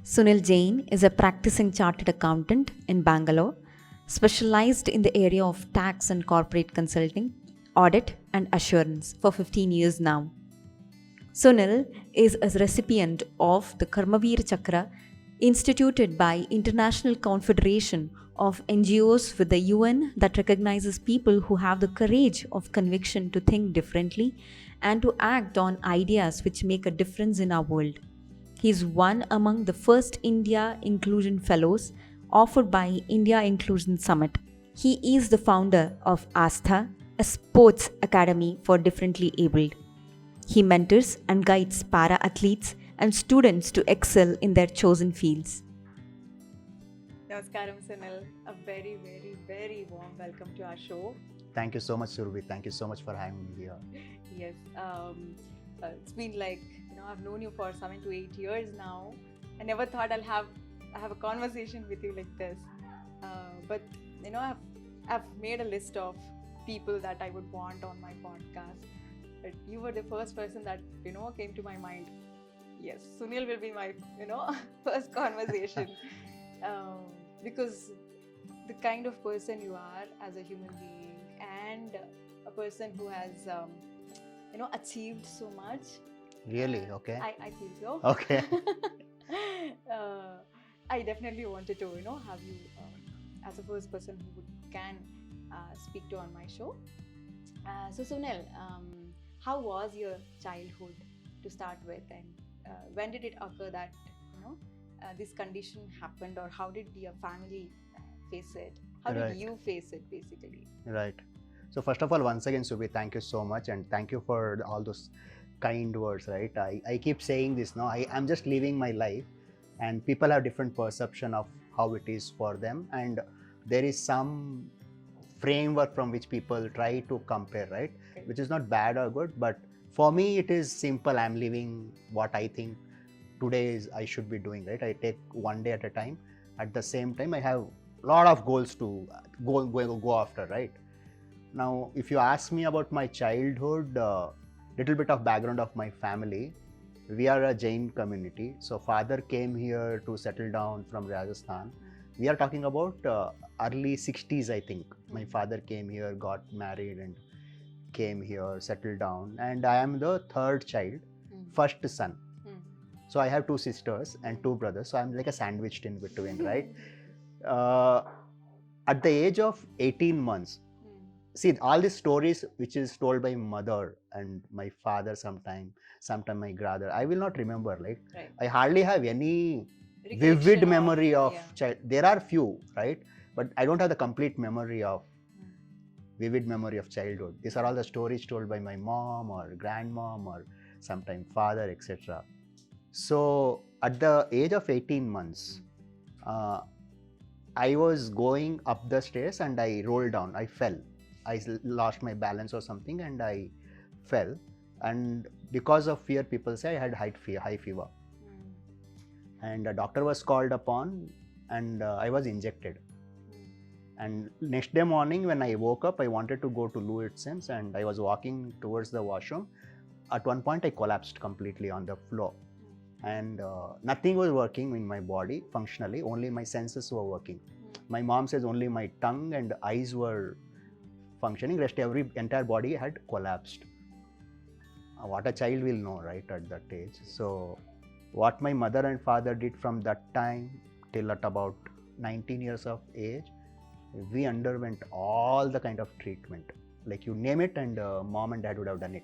Sunil Jain is a practicing chartered accountant in Bangalore, specialized in the area of tax and corporate consulting, audit, and assurance for 15 years now. Sunil is a recipient of the Karm Chakra instituted by International Confederation of NGOs with the UN that recognizes people who have the courage of conviction to think differently and to act on ideas which make a difference in our world. He is one among the first India Inclusion Fellows offered by India Inclusion Summit. He is the founder of Astha, a sports academy for differently abled. He mentors and guides para athletes and students to excel in their chosen fields. Namaskaram, Sunil. A very, very, very warm welcome to our show. Thank you so much, Surabhi. Thank you so much for having me here. Yes, it's been like, I've known you for 7 to 8 years now. I never thought I'll have a conversation with you like this. But I've made a list of people that I would want on my podcast. But you were the first person that came to my mind. Yes, Sunil will be my first conversation. Because the kind of person you are as a human being and a person who has achieved so much. Really? Okay. I feel so. Okay. I definitely wanted to have you as a first person who can speak to on my show. So Sunil, how was your childhood to start with, and when did it occur that this condition happened, or how did your family face it? How did you face it, basically? Right. So first of all, once again, Subhi, thank you so much, and thank you for all those kind words, right? I keep saying this, I'm just living my life, and people have different perception of how it is for them, and there is some framework from which people try to compare, right? Okay. Which is not bad or good, but for me it is simple. I'm living what I think today I should be doing, right? I take one day at a time. At the same time, I have a lot of goals to go after, right? Now, if you ask me about my childhood, little bit of background of my family. We are a Jain community. So father came here to settle down from Rajasthan. We are talking about early 60s, I think. My father came here, got married and came here, settled down. And I am the third child, first son. So I have two sisters and two brothers. So I'm like a sandwiched in between, right? At the age of 18 months, see, all these stories which is told by mother and my father sometime my brother, I will not remember. Right. I hardly have any vivid memory of child. There are few, right? But I don't have the complete memory of vivid memory of childhood. These are all the stories told by my mom or grandmom or sometime father, etc. So at the age of 18 months, I was going up the stairs and I rolled down. I fell. I lost my balance or something and I fell. And because of fear, people say I had high fever. And a doctor was called upon and I was injected. And next day morning when I woke up, I wanted to go to loo itself and I was walking towards the washroom. At one point, I collapsed completely on the floor. And nothing was working in my body functionally, only my senses were working. My mom says only my tongue and eyes were functioning, rest entire body had collapsed. What a child will know, right, at that age. So what my mother and father did from that time till at about 19 years of age, we underwent all the kind of treatment. Like you name it and mom and dad would have done it.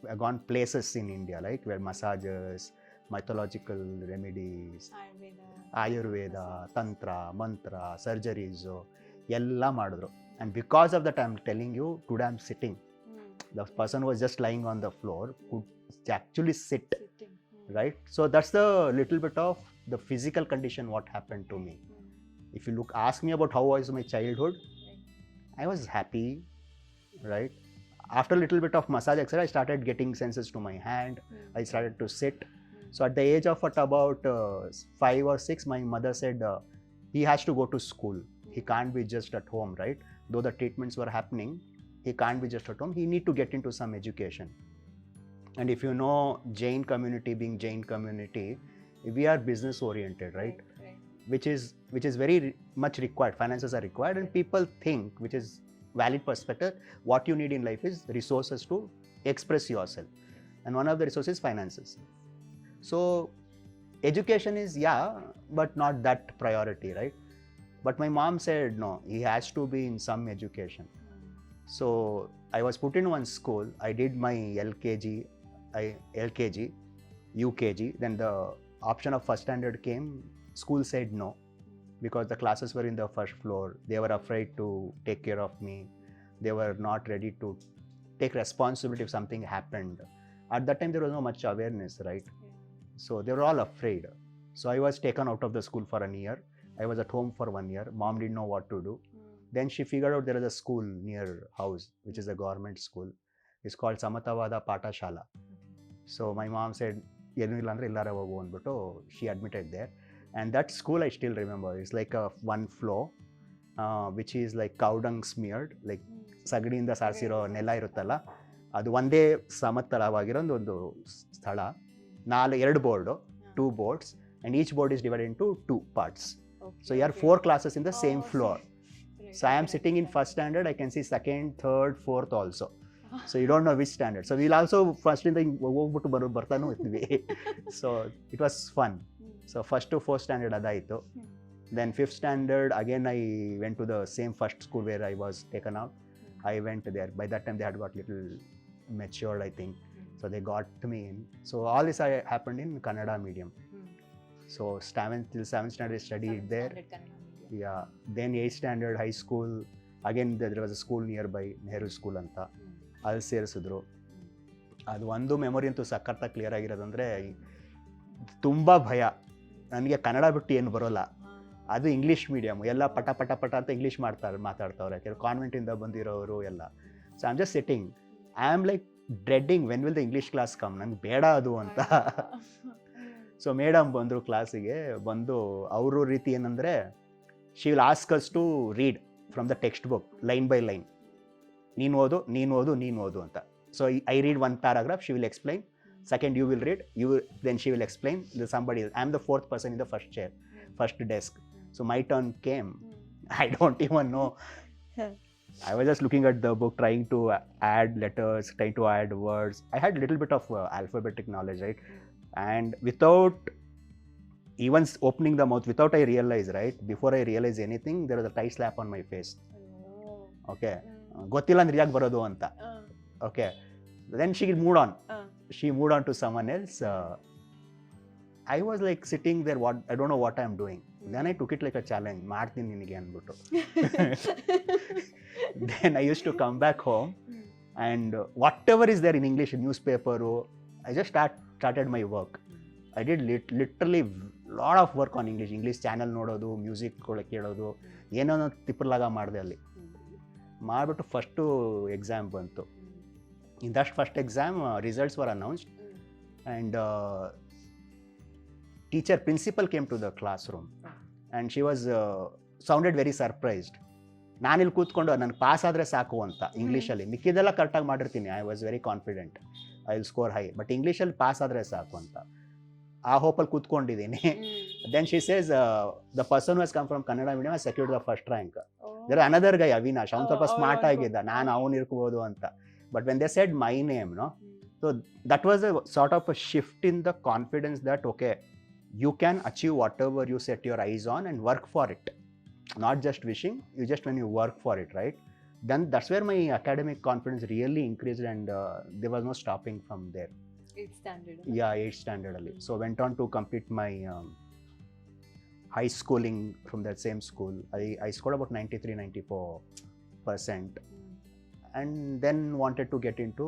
We have gone places in India, like where massages, mythological remedies, Ayurveda, Tantra, Mantra, surgeries, ella madidru. And because of that, I'm telling you, today I'm sitting. The person was just lying on the floor, could actually sit, right? So that's the little bit of the physical condition what happened to me. If you ask me about how was my childhood, I was happy, right? After a little bit of massage, etc., I started getting senses to my hand. I started to sit. So at the age of about 5 or 6, my mother said he has to go to school. He can't be just at home, right? Though the treatments were happening, he can't be just at home. He need to get into some education. And if you know Jain community, being Jain community, We are business oriented, right? Right. Which is very much required. Finances are required, and people think, which is valid perspective, what you need in life is resources to express yourself, and one of the resources is finances. So education is, but not that priority, right? But my mom said no, he has to be in some education. So I was put in one school. I did my LKG, UKG. Then the option of first standard came. School said no, because the classes were in the first floor. They were afraid to take care of me. They were not ready to take responsibility if something happened. At that time, there was no much awareness, right? So they were all afraid. So I was taken out of the school for a year. I was at home for 1 year. Mom didn't know what to do. Then she figured out there is a school near house, which is a government school. It's called Samatavada Patashala. So my mom said, she admitted there. And that school I still remember. It's like a one floor, which is like cow dung smeared, like sagadiinda sarsiro nela iruttalla. ಅದು ಒಂದೇ ಸಮತಲವಾಗಿರೋ ಒಂದು ಸ್ಥಳ. 2 board, 2 boards, and each board is divided into 2 parts. So you have 4 classes in the same floor. So I am sitting in first standard, I can see second, third, fourth also. So you don't know which standard. So we'll also first in the bartanu itvi. So it was fun. So first to 4th standard adaito. Then 5th standard again I went to the same first school where I was taken out. I went there. By that time they had got little matured, I think. So they got me in. So all this happened in Kannada medium. So 7th standard I studied there. Yeah. Then 8th standard high school. Again there was a school nearby, Nehru School anta. ಅಲ್ಲಿ ಸೇರಿಸಿದ್ರು. ಅದು ಒಂದು memory ಅಂತೂ ಸಖತ್ತಾಗಿ clear ಆಗಿರೋದಂದರೆ, ತುಂಬ ಭಯ ನನಗೆ ಕನ್ನಡ ಬಿಟ್ಟು ಏನು ಬರೋಲ್ಲ. ಅದು ಇಂಗ್ಲೀಷ್ ಮೀಡಿಯಮ್, ಎಲ್ಲ ಪಟ ಪಟ ಪಟ ಅಂತ ಇಂಗ್ಲೀಷ್ ಮಾತಾಡ್ತಾವ್ರೆ, ಕೆಲವು ಕಾನ್ವೆಂಟಿಂದ ಬಂದಿರೋರು ಎಲ್ಲ. So I am just sitting, I am like dreading when will the English class come, ನಂಗೆ ಬೇಡ ಅದು ಅಂತ. ಸೊ ಮೇಡಮ್ ಬಂದರು ಕ್ಲಾಸಿಗೆ, ಬಂದು ಅವರು ರೀತಿ ಏನಂದರೆ, she will ask us to read from the text book line by line. ನೀನು ಓದು ಅಂತ. So I read 1 paragraph, she will explain. Second you will read, then she will explain. Somebody else. I am the 4th person in the first chair, first desk. So my turn came. I don't even know. I was just looking at the book, trying to add letters, trying to add words. I had a little bit of alphabetic knowledge, right? And without even opening the mouth, without I realize, right? Before I realize anything, there was a tight slap on my face. Okay. ಗೊತ್ತಿಲ್ಲ ಅಂದ್ರೆ ಯಾಕೆ ಬರೋದು ಅಂತ. Okay, then she moved on. She moved on to someone else. I was like sitting there, I don't know what I'm doing. Then I took it like a challenge. ಮಾಡ್ತೀನಿ ನಿನಗೆ ಅಂದ್ಬಿಟ್ಟು. Then I used to come back home and whatever is there in English, newspaper, I just started my work. I did literally lot of work on English channel ನೋಡೋದು, music ಕೇಳೋದು, ಏನೋ ತಿಪ್ಪರ್ಲಾಗ ಮಾಡಿದೆ ಅಲ್ಲಿ. ಮಾಡಿಬಿಟ್ಟು first exam ಬಂತು. In that first exam, results were announced, and principal came to the classroom, and she was sounded very surprised. ನಾನು ಇಲ್ಲಿ ಕೂತ್ಕೊಂಡು ನನಗೆ ಪಾಸ್ ಆದರೆ ಸಾಕು ಅಂತ ಇಂಗ್ಲೀಷಲ್ಲಿ, ಮಿಕ್ಕಿದೆಲ್ಲ ಕರೆಕ್ಟಾಗಿ ಮಾಡಿರ್ತೀನಿ. I was very confident, I will score high, but ಇಂಗ್ಲೀಷಲ್ಲಿ ಪಾಸ್ ಆದರೆ ಸಾಕು ಅಂತ ಆ ಹೋಪಲ್ಲಿ ಕೂತ್ಕೊಂಡಿದ್ದೀನಿ. Then she says, the person who has come from Kannada medium has secured the first rank. There is another guy, Avinash, ಅವನು ಸ್ವಲ್ಪ smart ಆಗಿದ್ದ, ನಾನು ಅವನು ಇರ್ಕೋಬೋದು ಅಂತ. But when they said my name, so that was a sort of a shift in the confidence that, okay, you can achieve whatever you set your eyes on and work for it. Not just wishing, when you work for it, right? Then that's where my academic confidence really increased, and there was no stopping from there. 8th standard? Yeah, 8th standard only. So went on to complete my high schooling from that same school. I scored about 93-94%. And then wanted to get into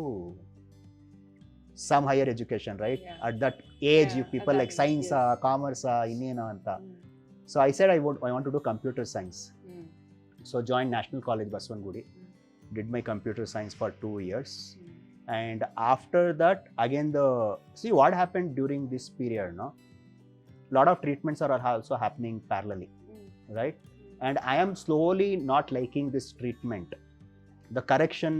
some higher education, right? Yeah. At that age, you people like science, commerce, innena anta. So I said I want to do computer science. So joined National College Baswangudi, did my computer science for 2 years. And after that, again see what happened during this period, lot of treatments are also happening parallelly, right? And I am slowly not liking this treatment. The correction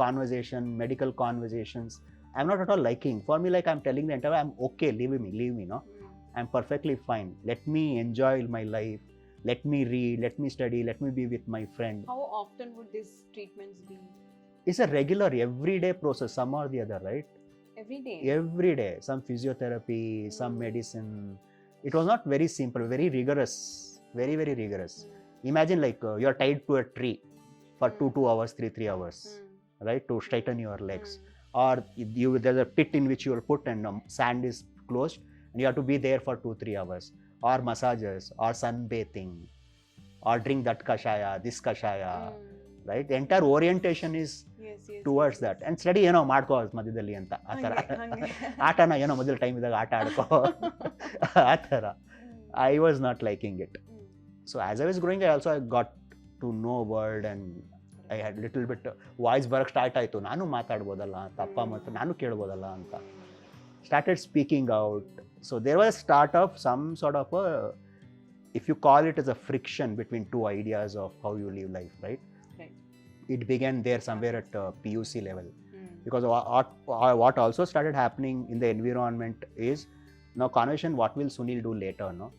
conversation, medical conversations, I'm not at all liking. For me, like I'm telling the entire, I'm okay, leave me, I'm perfectly fine. Let me enjoy my life. Let me read, let me study, let me be with my friend. How often would these treatments be? It's a regular, everyday process, some or the other, right? Every day? Every day, some physiotherapy, some medicine. It was not very simple, very rigorous, very, very rigorous. Imagine like you're tied to a tree for 2 hours, 3 hours, right, to straighten your legs. Or there's a pit in which you will put and sand is closed and you have to be there for 2-3 hours. Or massages, or sunbathing, or drink that kashaya, this kashaya, right? The entire orientation is towards that. And study ಮಾಡ್ಕೋ ಮಧ್ಯದಲ್ಲಿ ಅಂತ ಆ ಥರ ಆಟನ ಮೊದಲು time ಇದ್ದಾಗ ಆಟ ಆಡ್ಕೋ ಆ ಥರ. I was not liking it. So as I was growing, I got to know word and I had little bit voice ಬರೋಕ್ಕೆ ಸ್ಟಾರ್ಟ್ ಆಯಿತು. ನಾನು ಮಾತಾಡ್ಬೋದಲ್ಲ ಅಂತ, ಅಪ್ಪ ಮತ್ತು ನಾನು ಕೇಳ್ಬೋದಲ್ಲ ಅಂತ. Started speaking out. So there was a start of some sort of a, if you call it as a friction between two ideas of how you live life, right? Right. It began there somewhere at PUC level. Because what also started happening in the environment is, now conversation, what will Sunil do later, no?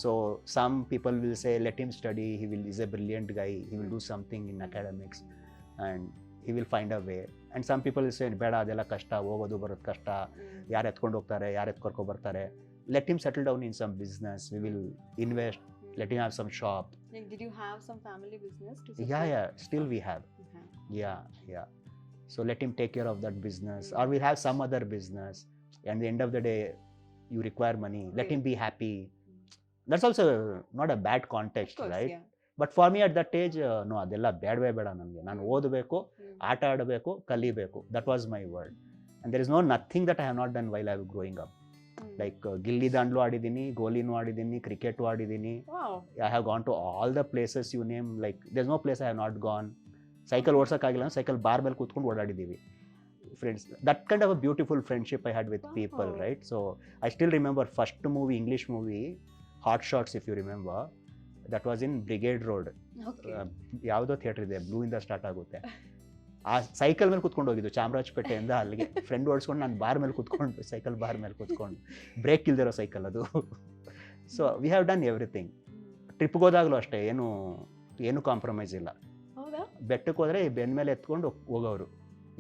So some people will say, let him study, he's a brilliant guy, he will do something in academics and he will find a way. And some people will say, ಬೇಡ ಅದೆಲ್ಲ ಕಷ್ಟ, ಹೋಗೋದು ಬರೋದು ಕಷ್ಟ, ಯಾರು ಎತ್ಕೊಂಡು ಹೋಗ್ತಾರೆ, ಯಾರು ಎತ್ಕೊರ್ಕೊ ಬರ್ತಾರೆ. Let him settle down in some business, we will invest, let him have some shop. Like, did you have some family business to support? Yeah, still we have. Yeah. So let him take care of that business, or we'll have some other business. And at the end of the day, you require money, let him be happy. That's also not a bad context, of course, right? Yeah. But for me at that age, no, ಅದೆಲ್ಲ ಬೇಡವೇ ಬೇಡ ನನಗೆ. ನಾನು ಓದಬೇಕು, ಆಟ ಆಡಬೇಕು, ಕಲಿಬೇಕು. That was my word. And there is nothing that I have not done while I was growing up. Like ಗಿಲ್ಲಿ ದಾಂಡ್ಲು ಆಡಿದ್ದೀನಿ, ಗೋಲಿನೂ ಆಡಿದ್ದೀನಿ, ಕ್ರಿಕೆಟು ಆಡಿದ್ದೀನಿ. Wow. I have gone to all the places you name. Like there's no place I have not gone. Cycle ಓಡ್ಸೋಕ್ಕಾಗಿಲ್ಲ, cycle bar ಮೇಲೆ ಕೂತ್ಕೊಂಡು ಓಡಾಡಿದ್ದೀವಿ. Friends, that kind of a beautiful friendship I had with people, right? So I still remember first movie, English movie, Hot Shots, if you remember. That was in Brigade Road. ಯಾವುದೋ theatre ಇದೆ, blue ಇಂದ start ಆಗುತ್ತೆ. ಆ cycle ಮೇಲೆ ಕುತ್ಕೊಂಡು ಹೋಗಿದ್ದು ಚಾಮರಾಜಪೇಟೆಯಿಂದ ಅಲ್ಲಿಗೆ. Friend ಓಡಿಸ್ಕೊಂಡು ನಾನು ಬಾರ್ ಮೇಲೆ ಕುತ್ಕೊಂಡು, ಸೈಕಲ್ ಬಾರ್ ಮೇಲೆ ಕುತ್ಕೊಂಡು, ಬ್ರೇಕ್ ಇಲ್ದಿರೋ ಸೈಕಲ್ ಅದು. So we have done everything. ಟ್ರಿಪ್ಗೆ ಹೋದಾಗಲೂ ಅಷ್ಟೇ, ಏನು ಕಾಂಪ್ರಮೈಸ್ ಇಲ್ಲ. ಬೆಟ್ಟಕ್ಕೆ ಹೋದರೆ ಬೆನ್ನ ಮೇಲೆ ಎತ್ಕೊಂಡು ಹೋಗೋರು,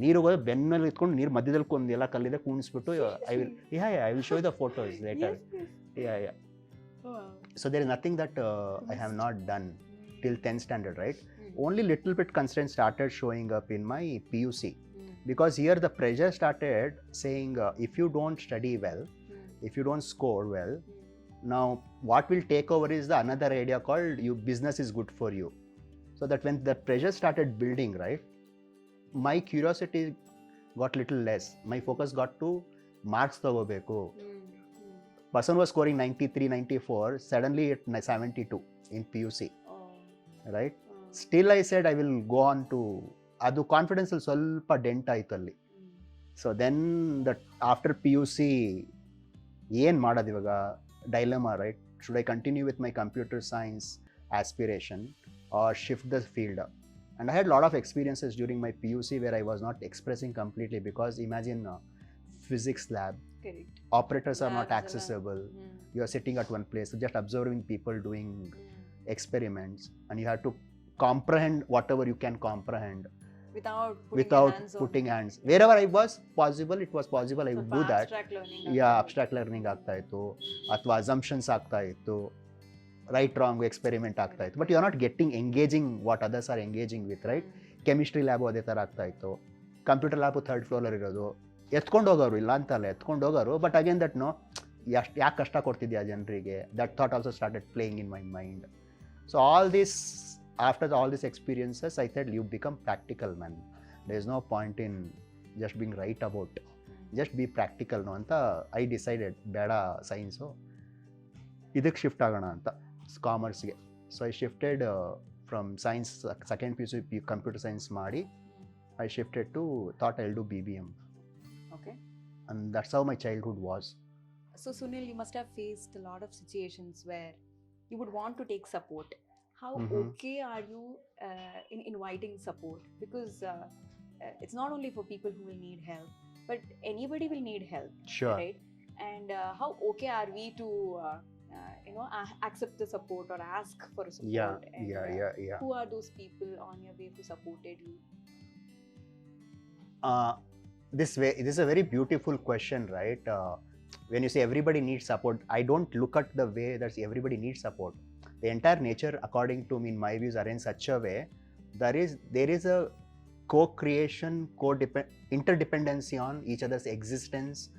ನೀರು ಹೋಗೋದು ಬೆನ್ನ ಮೇಲೆ ಎತ್ಕೊಂಡು, ನೀರು ಮಧ್ಯದಲ್ಲಿ ಎಲ್ಲ ಕಲ್ಲಿದೆ ಕೂಣಿಸ್ಬಿಟ್ಟು, I will show the photos later. So there is nothing that I have not done till 10th standard, right? Only little bit constraints started showing up in my PUC. Because here the pressure started saying, if you don't study well, if you don't score well, now what will take over is the another idea called business is good for you. So that when the pressure started building, right, my curiosity got little less. My focus got to marks ತಗೋಬೇಕು. Person was scoring 93, 94, suddenly at 72 in PUC, right? Still I said I will go on to, adu confidence ಅಲ್ಲಿ ಸ್ವಲ್ಪ dent ಆಯ್ತು ಅಲ್ಲಿ. So then that after PUC ಏನು ಮಾಡೋದು ಇವಾಗ, dilemma, right? Should I continue with my computer science aspiration or shift the field? And I had a lot of experiences during my PUC where I was not expressing completely, because imagine physics lab, Correct. operators are not accessible. You are sitting at one place just observing people doing experiments, and you have to comprehend whatever you can comprehend without putting hands. Wherever I was possible, it was possible, I would do that. Abstract learning ಆಗ್ತಾ ಇತ್ತು, ಅಥವಾ assumptions ಆಗ್ತಾ ಇತ್ತು, right wrong experiment ಆಗ್ತಾ ಇತ್ತು. But you are not getting engaging what others are engaging with, right? Chemistry lab ಅದೇ ಥರ ಆಗ್ತಾ ಇತ್ತು. ಕಂಪ್ಯೂಟರ್ ಲ್ಯಾಬು 3rd floor ಇರೋದು, ಎತ್ಕೊಂಡು ಹೋಗೋರು, ಇಲ್ಲ ಅಂತಲ್ಲ ಎತ್ಕೊಂಡು ಹೋಗೋರು. ಬಟ್ ಅಗೇನ್ ದಟ್ ಯಾಕೆ ಕಷ್ಟ ಕೊಡ್ತಿದ್ಯಾ ಜನರಿಗೆ, that thought also started playing in my mind. So all this, after all this experiences, I thought you become practical man. There is no point in just being right about, just be practical no ಅಂತ I decided. ಬೇಡ science, ಇದಕ್ಕೆ shift ಆಗೋಣ ಅಂತ, ಕಾಮರ್ಸ್ಗೆ. So I shifted from science, second PUC computer science ಮಾಡಿ I shifted to, thought I'll do BBM. Okay. And that's how my childhood was. So Sunil, you must have faced a lot of situations where you would want to take support. How okay are you in inviting support? Because it's not only for people who will need help, but anybody will need help. Sure. Right? and how okay are we to accept the support or ask for support? Yeah. Who are those people on your way who supported you? This is a very beautiful question, right? When you say everybody needs support, I don't look at the way that everybody needs support. The entire nature, according to me, in my views, are in such a way there is a co-creation, interdependency on each other's existence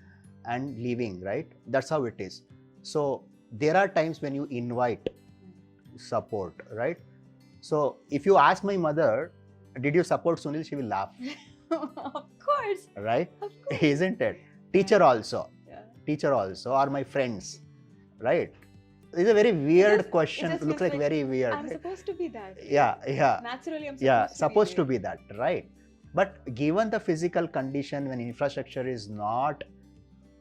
and living, right? That's how it is. So there are times when you invite support, right? So if you ask my mother, did you support Sunil, she will laugh. Of course. Right? Of course. Isn't it? Teacher also. Yeah. Teacher also, or my friends, right? It's a very weird question. It Looks like very weird. I'm right? supposed to be that. Yeah. Naturally, I'm supposed to be that, right? But given the physical condition, when infrastructure is not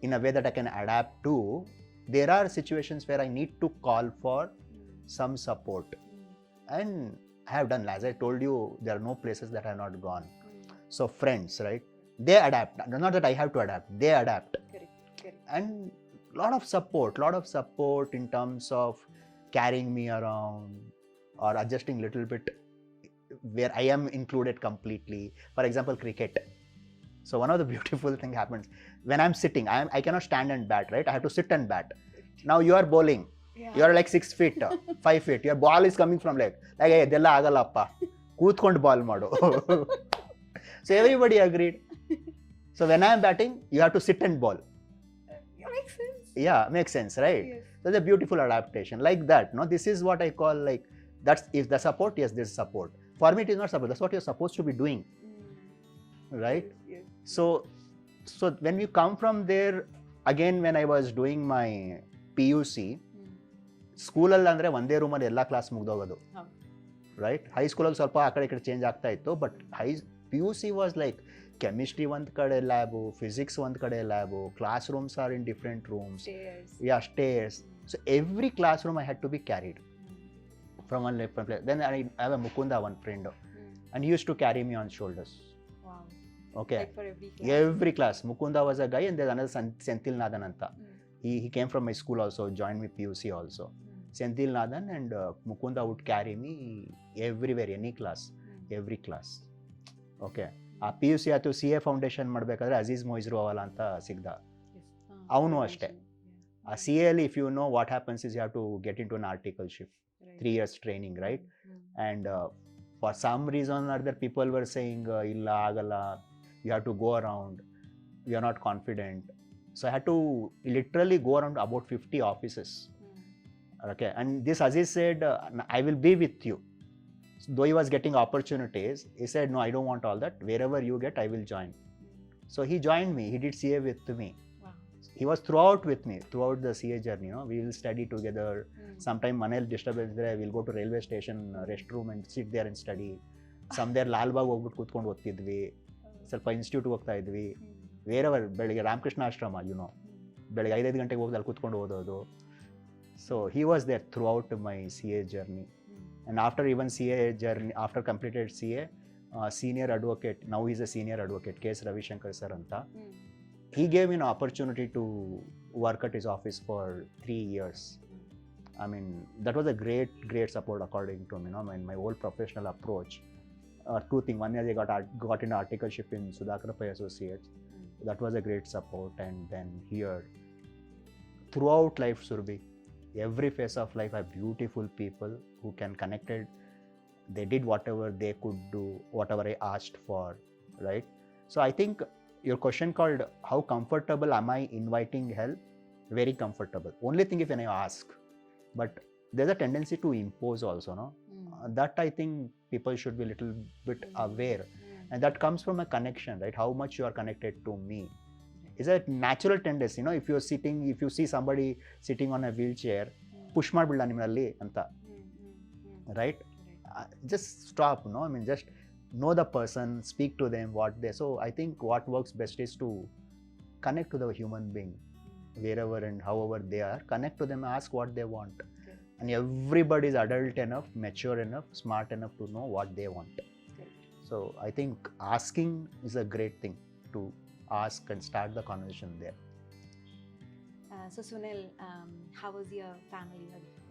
in a way that I can adapt to, there are situations where I need to call for some support. And I have done, as I told you, there are no places that I have not gone. So friends, right? They adapt. Not that I have to adapt. They adapt. Correct. And lot of support in terms of carrying me around or adjusting little bit where I am included completely. For example, cricket. So one of the beautiful thing happens when I'm sitting. I cannot stand and bat, right? I have to sit and bat. Now you are bowling. Yeah. You are like 6 feet, 5 feet. Your ball is coming from like hey, della agalappa. Kootkondu ball mado. So everybody agreed. So when I am batting, you have to sit and ball. Makes sense. Yeah, makes sense, right? Yes. So it's a beautiful adaptation like that. No, this is what I call like that's if the support. Yes, there's support. For me, it is not support. That's what you're supposed to be doing, right? Yes. So when you come from there, again, when I was doing my PUC, ಸ್ಕೂಲಲ್ಲಿ ಅಂದರೆ ಒಂದೇ ರೂಮಲ್ಲಿ ಎಲ್ಲ class ಮುಗ್ದೋಗೋದು, right? ಹೈಸ್ಕೂಲಲ್ಲಿ ಸ್ವಲ್ಪ ಆ ಕಡೆ ಈ ಕಡೆ ಚೇಂಜ್ ಆಗ್ತಾ ಇತ್ತು. But PUC was like chemistry ಒಂದು ಕಡೆ ಲ್ಯಾಬು, ಫಿಸಿಕ್ಸ್ ಒಂದು ಕಡೆ lab, class rooms are in different rooms, stairs. So every class room I had to be carried from one place. Then I have a Mukunda, one friend, and he used to carry me on shoulders. Wow. Okay. Like for every class. Mukunda was a guy, and there's another Senthil Nathan Anta. He came from my school also, joined me PUC also. Senthil Nathan and Mukunda would carry me everywhere, any class, every class. Okay. ಆ PUC ಆಯ್ತು, CA foundation ಮಾಡಬೇಕಾದ್ರೆ ಅಜೀಜ್ ಮೊಯ್ಜ್ರು ಅವಲ್ಲ ಅಂತ ಸಿಗ್ದ. ಅವನು ಅಷ್ಟೇ. ಆ CA ಅಲ್ಲಿ if you know what happens is you have to get into an articleship. 3 years training, right? And for some reason or other, people were saying illa agala, you have to go around, you are not confident. So I had to literally go around about 50 offices. Okay, and this Aziz said I will be with you. So though he was getting opportunities, he said no, I don't want all that. Wherever you get, I will join. So he joined me. He did CA with me. He was throughout with me, throughout the CA journey. We will study together. Sometime Manel disturbance there, we'll go to railway station, restroom and sit there and study. Some there Lalbag ಹೋಗ್ಬಿಟ್ಟು ಕೂತ್ಕೊಂಡು ಓದ್ತಿದ್ವಿ, ಸ್ವಲ್ಪ institute ಹೋಗ್ತಾ ಇದ್ವಿ, wherever. ಬೆಳಿಗ್ಗೆ ರಾಮಕೃಷ್ಣ ಆಶ್ರಮ, ಬೆಳಿಗ್ಗೆ 5 ಗಂಟೆಗೆ ಹೋಗಿ ಅಲ್ಲಿ ಕೂತ್ಕೊಂಡು ಓದೋದು. So he was there throughout my CA journey. And after even CA journey, after completed CA, senior advocate, now he's a senior advocate, K.S. Ravishankar sir anta. He gave me an opportunity to work at his office for 3 years. I mean, that was a great support according to me. My whole professional approach. Two things. One is I got into articleship in Sudhakar Pai Associates. That was a great support. And then here, throughout life, Surbi, every phase of life, are beautiful people who can connected. They did whatever they could do, whatever I asked for, right? So I think your question called how comfortable am I inviting help? Very comfortable. Only thing if when I ask, but there's a tendency to impose also, no? That I think people should be a little bit aware, and that comes from a connection, right? How much you are connected to me. It's a natural tendency, if you see somebody sitting on a wheelchair, push ಮಾಡ್ಬಿಡಲ್ಲ ನಿಮ್ಮಲ್ಲಿ ಅಂತ, right? Just stop, I mean, just know the person, speak to them, what they. So I think what works best is to connect to the human being, wherever and however they are. Connect to them, ask what they want. And everybody is adult enough, mature enough, smart enough to know what they want. So I think asking is a great thing, to ask and start the conversation there. So Sunil, how was your family?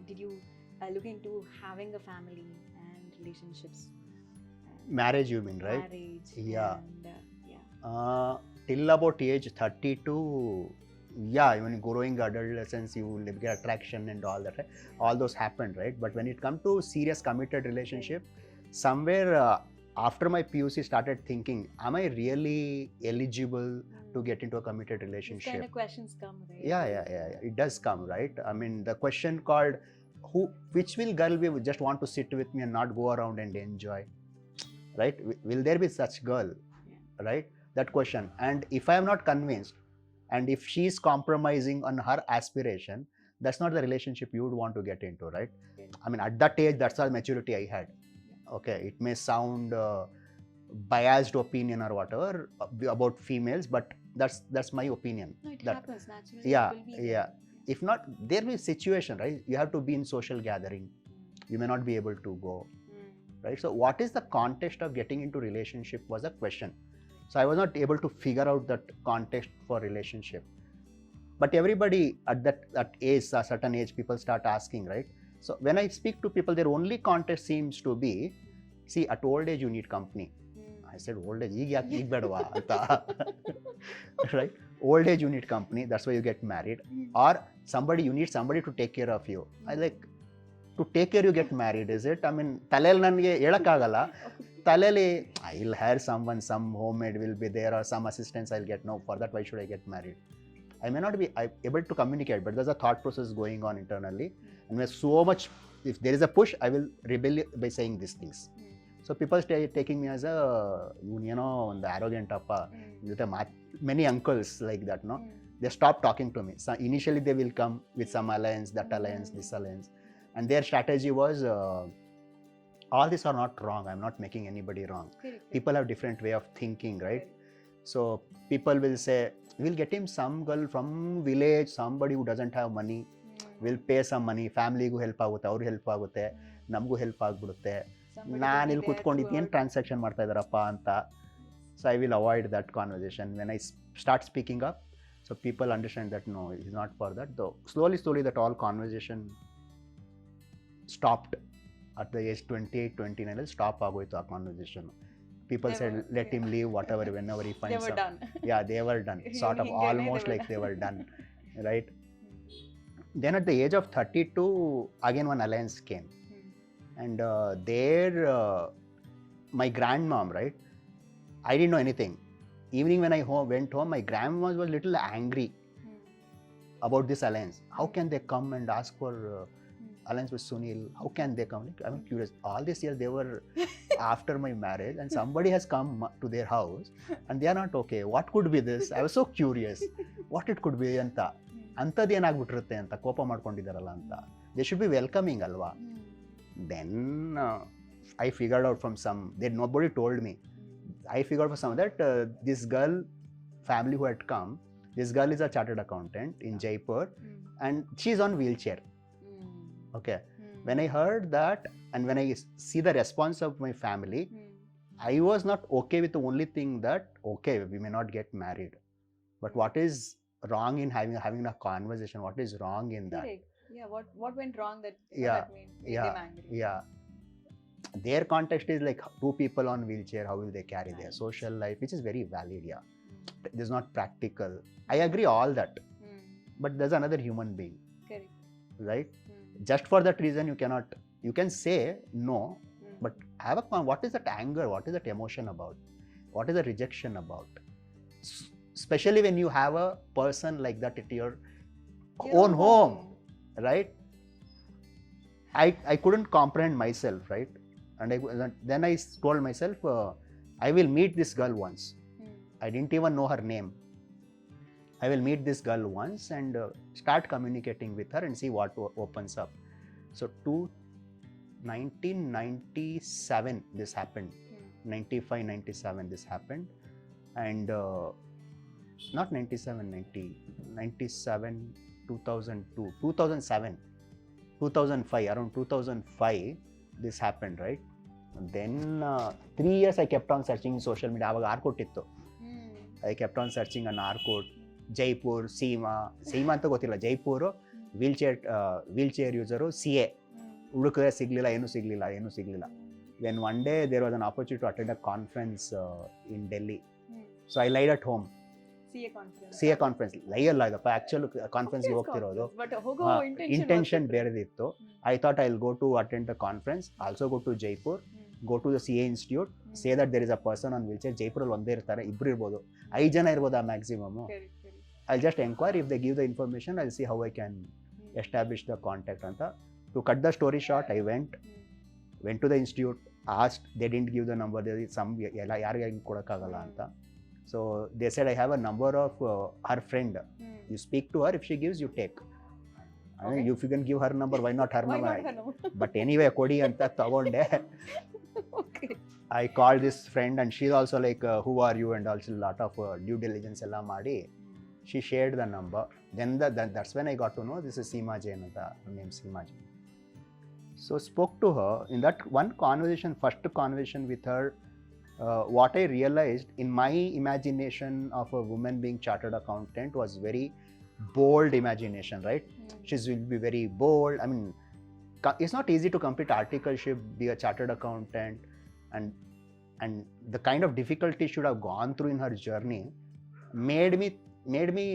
Did you look into having a family and relationships? Marriage, you mean, right? Marriage. Yeah. And, Till about age 32, yeah, when you growing adolescence, you will get attraction and all that, right? All those happened, right? But when it comes to serious committed relationship, somewhere after my PUC started thinking, am I really eligible to get into a committed These relationship? kind of questions come, right? Yeah, it does come, right? I mean, the question called, which will girl will just want to sit with me and not go around and enjoy, right? Will there be such girl, right? That question. And if I am not convinced, and if she is compromising on her aspiration, that's not the relationship you would want to get into, right? I mean, at that age, that's all maturity I had. Okay, it may sound biased opinion or whatever about females, but that's my opinion. No, it That- happens naturally. yeah, It will be yeah. there. If not, there will be situation, right? You have to be in social gathering. You may not be able to go, right? So what is the context of getting into relationship was a question. So I was not able to figure out that context for relationship. But everybody at that age, a certain age, people start asking, right? So when I speak to people, their only context seems to be, see, at old age you need company. I said, old age, ಈಗ ಬೇಡವಾ ಅಂತ, right? Old age you need company, that's why you get married. Or you need somebody to take care of you. I like, to take care you get married, is it? I mean, ತಲೆಯಲ್ಲಿ ನನಗೆ ಹೇಳಕ್ಕಾಗಲ್ಲ, ತಲೆಯಲ್ಲಿ I'll hire someone, some homemade will be there, or some assistance I'll get. No, for that why should I get married? I may not be able to communicate, but there's a thought process going on internally, and there's so much, if there is a push, I will rebel by saying these things. So people taking me as a, you know, the arrogant appa, many uncles like that, no? They stop talking to me. So initially they will come with some alliance, that alliance, this alliance, and their strategy was, all these are not wrong, I'm not making anybody wrong. People have different way of thinking, right? So people will say, we'll get him some girl from village, somebody who doesn't have money, we'll pay some money, ಫ್ಯಾಮಿಲಿಗೂ help ಆಗುತ್ತೆ, ಅವ್ರಿಗೆ help ಆಗುತ್ತೆ, ನಮಗೂ help ಆಗಿಬಿಡುತ್ತೆ, ನಾನು ಇಲ್ಲಿ ಕೂತ್ಕೊಂಡಿದ್ದು ಏನು transaction ಮಾಡ್ತಾ ಇದ್ದಾರಪ್ಪ ಅಂತ. So I will avoid that conversation when I start speaking up. So people understand that no, it is not for that. Though slowly that all conversation stopped at the age 28, 29, ಅಲ್ಲಿ stop ಆಗೋಯ್ತು ಆ conversation. People said, let him leave, whatever, whenever he finds They were done. Yeah, they were done. Sort of almost like they were done, right? Then at the age of 32, again one alliance came. And there, my grandmom, right? I didn't know anything. Evening when I went home, my grandma was a little angry about this alliance. How can they come and ask for alliance with Sunil? How can they come? Like, I'm curious. All these years they were after my marriage, and somebody has come to their house and they are not okay. What could be this? I was so curious. What it could be anta. Antad ಏನಾಗ್ಬಿಟ್ಟಿರುತ್ತೆ ಅಂತ ಕೋಪ ಮಾಡ್ಕೊಂಡಿದ್ದಾರಲ್ಲ ಅಂತ. They should be welcoming ಅಲ್ವಾ? Then I figured out from some, nobody told me. I figured out from some that this girl, family who had come, this girl is a chartered accountant in Jaipur, and she's on wheelchair. Okay. When I heard that, and when I see the response of my family, I was not okay with the only thing that, okay, we may not get married, but what is wrong in having a conversation? What is wrong in that? Correct. Yeah, what went wrong that that made them angry? Yeah. Their context is like two people on wheelchair, how will they carry their social life, which is very valid. Yeah, this is not practical. I agree all that, but there's another human being. Correct. Right? Just for that reason you can say no, but have what is that anger, what is that emotion about, what is the rejection about? Especially when you have a person like that at your own home, right? I couldn't comprehend myself, right? And then I told myself, I will meet this girl once. I didn't even know her name. I will meet this girl once and start communicating with her and see what opens up. So 1997 this happened. 95, 97 this happened. And not 97, 97, 2002, 2007, 2005, around 2005 this happened, right? And then 3 years I kept on searching in social media. I kept on searching on R code. Jaipur Seema ಅಂತ ಗೊತ್ತಿಲ್ಲ, Jaipur wheel chair user CA ಹುಡುಕಿದ್ರೆ ಸಿಗಲಿಲ್ಲ, ಏನೂ ಸಿಗಲಿಲ್ಲ. Then one day there was an opportunity to attend a conference in Delhi. So I lied at home. CA conference ಲೈಯಲ್ಲ ಇದಪ್ಪ, actual ಕಾನ್ಫರೆನ್ಸ್ಗೆ ಹೋಗ್ತಿರೋದು, intention ಬೇರೆದಿತ್ತು. I thought I'll go to attend the conference, also go to Jaipur, go to the CA institute, say that there is a person on wheelchair. ಜೈಪುರಲ್ಲಿ ಒಂದೇ ಇರ್ತಾರೆ, ಇಬ್ರು ಇರ್ಬೋದು, 5 ಜನ ಇರ್ಬೋದು ಆ maximum. I'll just inquire, if they give the information I'll see how I can establish the contact ಅಂತ. To cut the story short, I went to the institute, asked, they didn't give the number, there is some ಯಾರಿಗೆ ಹಿಂಗೆ ಕೊಡೋಕ್ಕಾಗಲ್ಲ ಅಂತ. So they said I have a number of her friend, you speak to her, if she gives you take. I mean, if you can give her number, why not her number? But anyway, ಕೊಡಿ ಅಂತ ತಗೊಂಡೆ. Okay. I called this friend and she's also like, who are you, and also a lot of due diligence ಎಲ್ಲ ಮಾಡಿ she shared the number. Then that's when I got to know this is Seema Jain, her name Seema Jain. So spoke to her in that one conversation, first conversation with her. What I realized in my imagination of a woman being chartered accountant was very bold imagination, right? She will be very bold. I mean, it's not easy to complete articleship, be a chartered accountant, and the kind of difficulty she should have gone through in her journey made me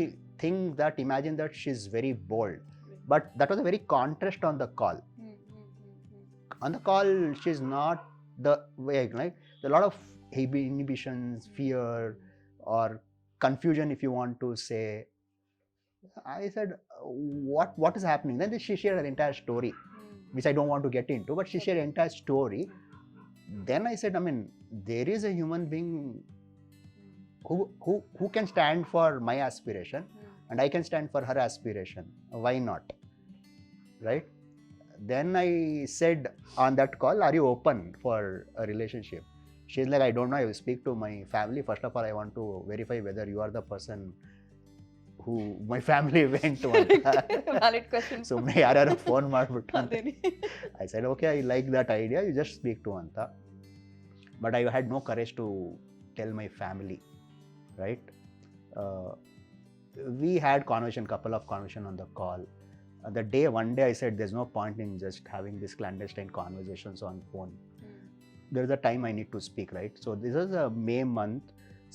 think that, imagine that she's very bold. But that was a very contrast on the call. On the call, she's not the way, like, a lot of inhibitions, fear, or confusion, if you want to say. I said, what is happening? Then she shared her entire story, which I don't want to get into, but she shared her entire story. Then I said, I mean, there is a human being who can stand for my aspiration, and I can stand for her aspiration. Why not? Right? Then I said on that call, are you open for a relationship? She's like, I don't know, I will speak to my family. First of all, I want to verify whether you are the person who my family went to. Valid question. So ಯಾರು phone ಮಾಡ್ಬಿಟ್ಟು. I said, okay, I like that idea, you just speak to Anta. But I had no courage to tell my family, right? We had couple of conversation on the call. One day I said, there's no point in just having these clandestine conversations on phone. There is a time I need to speak, right? So this is a May month,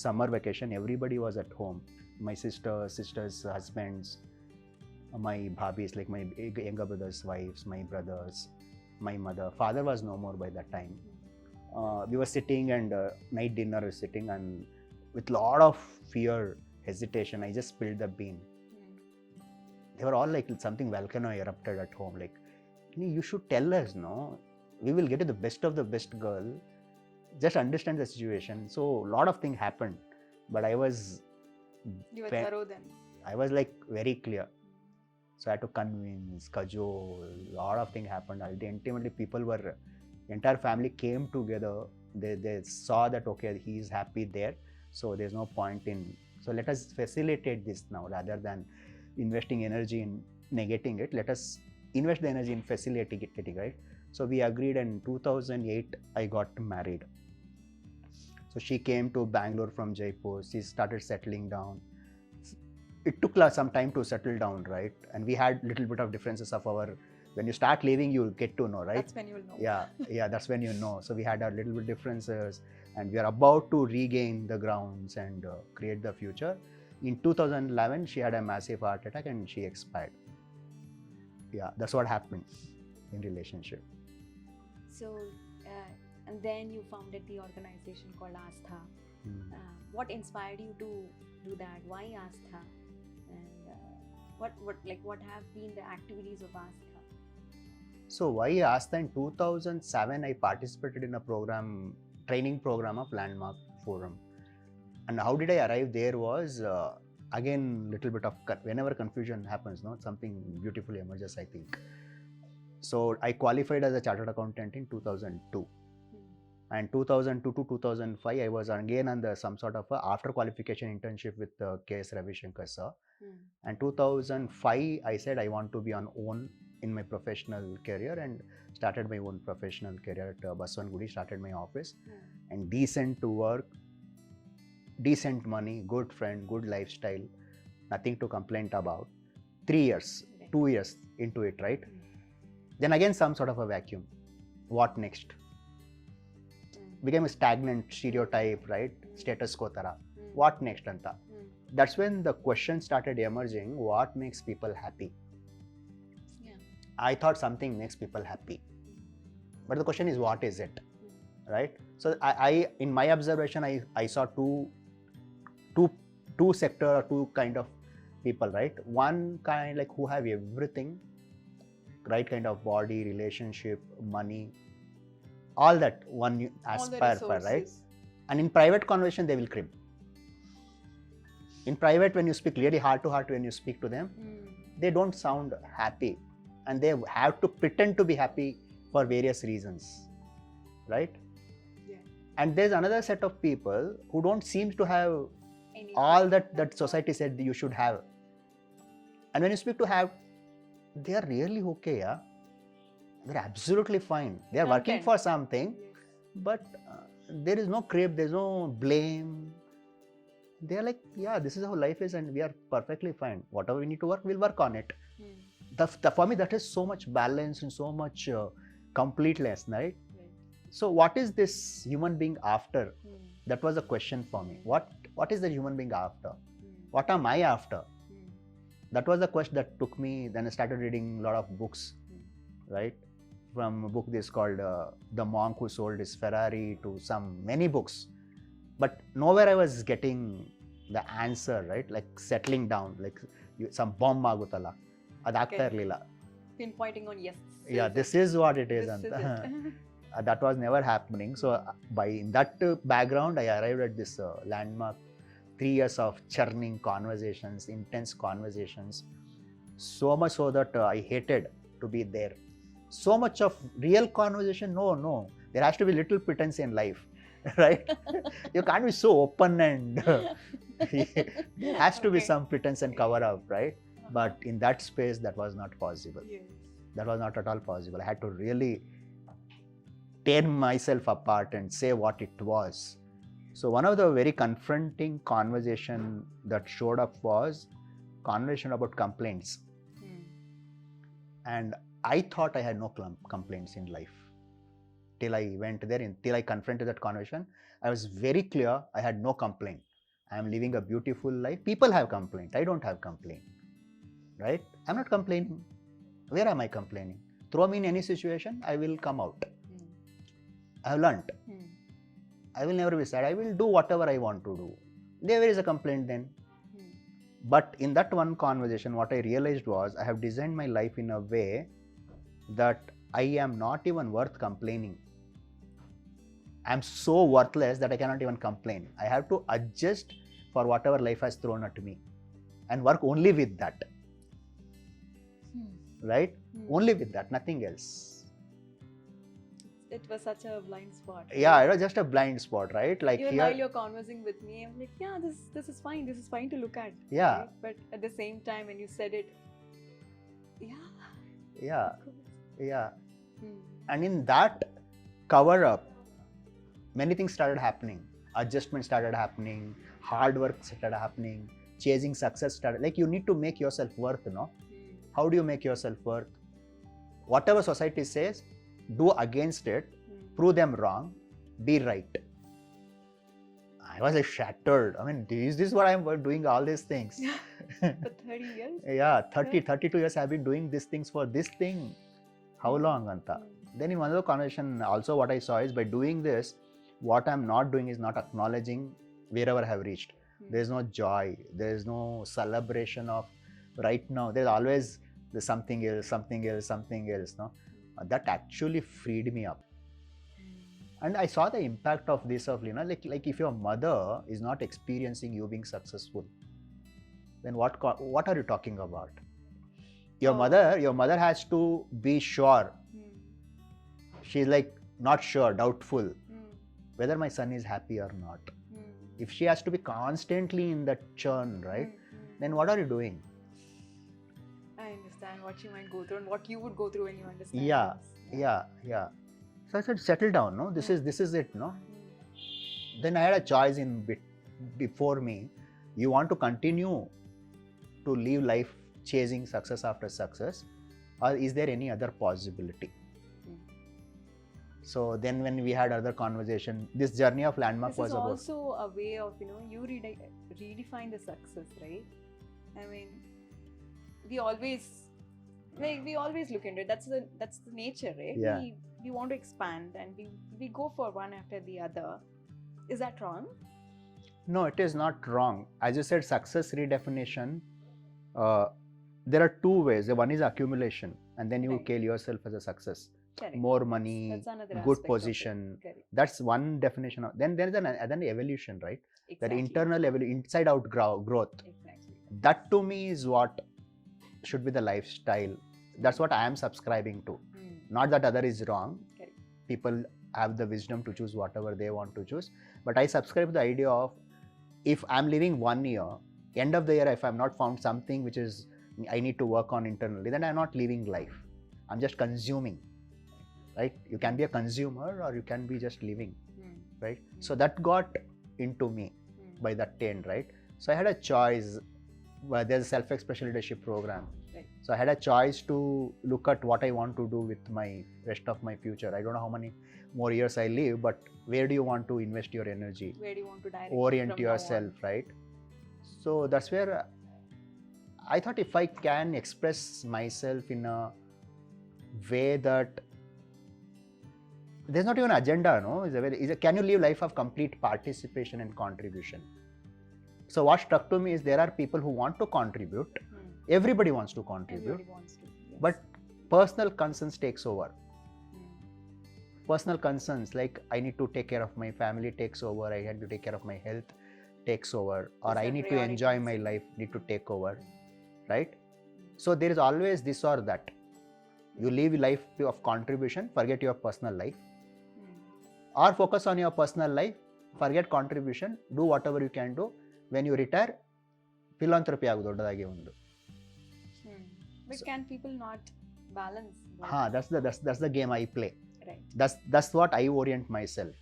summer vacation, everybody was at home. My sisters, husbands, my bhabis, like my younger brothers' wives, my brothers, my mother. Father was no more by that time. We were sitting, and night dinner was sitting, and with lot of fear, hesitation, I just spilled the bean. They were all like, something volcano erupted at home, like, you should tell us, no? We will get you the best of the best girl. Just understand the situation. So a lot of things happened, but I was... You were thorough then. I was like very clear. So I had to convince, cajole, a lot of things happened. Ultimately, entire family came together. They saw that, okay, he is happy there, so there's no point in... So let us facilitate this now, rather than investing energy in negating it. Let us invest the energy in facilitating it, right? So we agreed, and in 2008 I got married. So she came to Bangalore from Jaipur. She started settling down. It took some time to settle down, right? And we had little bit of differences of our... When you start living, you get to know, right? That's when you'll know. Yeah, that's when you know. So we had our little bit differences, and we are about to regain the grounds and create the future. In 2011, she had a massive heart attack and she expired. Yeah, that's what happened in relationship. So, and then you founded the organization called Astha. What inspired you to do that? Why Astha? And what have been the activities of Astha? So why Astha? In 2007, I participated in a training program of Landmark Forum. And how did I arrive there was, again, little bit of, whenever confusion happens, no, something beautiful emerges, I think. So I qualified as a chartered accountant in 2002. And 2002 to 2005, I was again on some sort of a after qualification internship with K.S. Ravi Shankar sir. And 2005, I said I want to be on own in my professional career, and started my own professional career at Baswangudi, started my office. And decent work, decent money, good friend, good lifestyle. nothing to complain about. 3 years, Right. 2 years into it, right? Then again some sort of a vacuum. What next? Became a stagnant stereotype, right? Status quo tara. What next anta? That's when the question started emerging, what makes people happy? Yeah. I thought something makes people happy. But the question is, what is it? Right? So I in my observation, I saw two sector or two kind of people, right? One kind like who have everything, right? Kind of body, relationship, money, all that one All the aspire for, right? resources. And in private conversation, they will crimp. In private, when you speak really heart to heart, when you speak to them, they don't sound happy, and they have to pretend to be happy for various reasons, right? Yeah. And there's another set of people who don't seem to have Anything all that that's society said you should have. And when you speak to have, they are really okay, yeah. They're absolutely fine. They are working Content. for something, Yes. but there is no creep, there's no blame. They are like, yeah, this is how life is, and we are perfectly fine. Whatever we need to work, we'll work on it. For me, that is so much balance and so much completeness, right? Right. So, what is this human being after? That was a question for me. What is the human being after? What am I after? That was the question that took me. Then I started reading a lot of books, right? From a book this called The Monk Who Sold His Ferrari to many books. But nowhere I was getting the answer, right? Like settling down, like some bomb agutala. Adagta irliಲ್ಲ. Pinpointing on yes. This is what it is. This is it. That was never happening. So in that background, I arrived at this landmark 3 years of churning conversations, intense conversations. So much so that I hated to be there. So much of real conversation, no. There has to be little pretense in life, right? You can't be so open and there has to be some pretense and cover up, right? But in that space, that was not possible. Yes. That was not at all possible. I had to really tear myself apart and say what it was. So one of the very confronting conversation that showed up was conversation about complaints. And I thought I had no complaints in life. Till I went there, till I confronted that conversation, I was very clear I had no complaint. I am living a beautiful life. People have complaint. I don't have complaint. Right? I'm not complaining. Where am I complaining? Throw me in any situation, I will come out. I have learnt. I will never be sad. I will do whatever I want to do. There is a complaint then. But in that one conversation, what I realized was I have designed my life in a way that I am not even worth complaining. I'm so worthless that I cannot even complain. I have to adjust for whatever life has thrown at me and work only with that. Right? Only with that, nothing else. It was such a blind spot. Yeah, it was just a blind spot, right? Like even here, while you're conversing with me, I'm like, yeah, this is fine. This is fine to look at. Yeah. Right? But at the same time, when you said it, yeah. of course. Yeah. And in that cover up, many things started happening. Adjustment started happening. Hard work started happening. Chasing success started. Like you need to make yourself worth, no? How do you make yourself worth? Whatever society says, do against it, prove them wrong, be right. I was like shattered. I mean, is this what I'm doing all these things? For 30 years? Yeah, 32 years I've been doing these things for this thing. How long, Anta? Then in one other conversation, also what I saw is by doing this, what I'm not doing is not acknowledging wherever I have reached. There's no joy. There's no celebration of right now. There's always something else, no? That actually freed me up. And I saw the impact of this like if your mother is not experiencing you being successful, then what are you talking about? Your mother has to be sure. She's like not sure, doubtful whether my son is happy or not. If she has to be constantly in that churn, right? Then what are you doing? I understand what she might go through and what you would go through when you understand. Yeah. So I said, settle down, no? This is it, no? Then I had a choice before me. You want to continue to live life chasing success after success, or is there any other possibility? So then when we had other conversation, this journey of Landmark This was is about... also a way of, you redefine the success, right? I mean, we always look into it. That's the nature, right? Yeah. We want to expand and we go for one after the other. Is that wrong? No, it is not wrong. As you said, success redefinition, there are two ways. One is accumulation, and then you Right. kill yourself as a success. Correct. More money, That's another good aspect of it. position. Correct. That's one definition of. Then there is an evolution, right? That Exactly. internal inside out growth. Exactly. That to me is what should be the lifestyle. That's what I am subscribing to. Not that other is wrong. Correct. People have the wisdom to choose whatever they want to choose. But I subscribe to the idea of, if I'm living 1 year, end of the year, if I'm not found something which is I need to work on internally, then I'm not living life. I'm just consuming, right? You can be a consumer or you can be just living, right? So that got into me by that end, right? So I had a choice. There's a self-expression leadership program. Right. So I had a choice to look at what I want to do with my rest of my future. I don't know how many more years I live, but where do you want to invest your energy? Where do you want to direct Orient from now yourself, on? right? So that's where I thought, if I can express myself in a way that there's not even agenda, no? Can you live life of complete participation and contribution? So what struck to me is there are people who want to contribute. Everybody wants to contribute. Everybody wants to. Yes. But personal concerns takes over. Personal concerns like I need to take care of my family takes over, I had to take care of my health takes over, or These I are need to enjoy my priorities. life need to take over, right? So there is always this or that. You live a life of contribution, forget your personal life, or focus on your personal life, forget contribution, do whatever you can do. When you retire, philanthropy ಆಗೋದು ದೊಡ್ಡದಾಗಿ ಒಂದು. But can people not balance both? That's the game I play. Right. That's what I orient myself.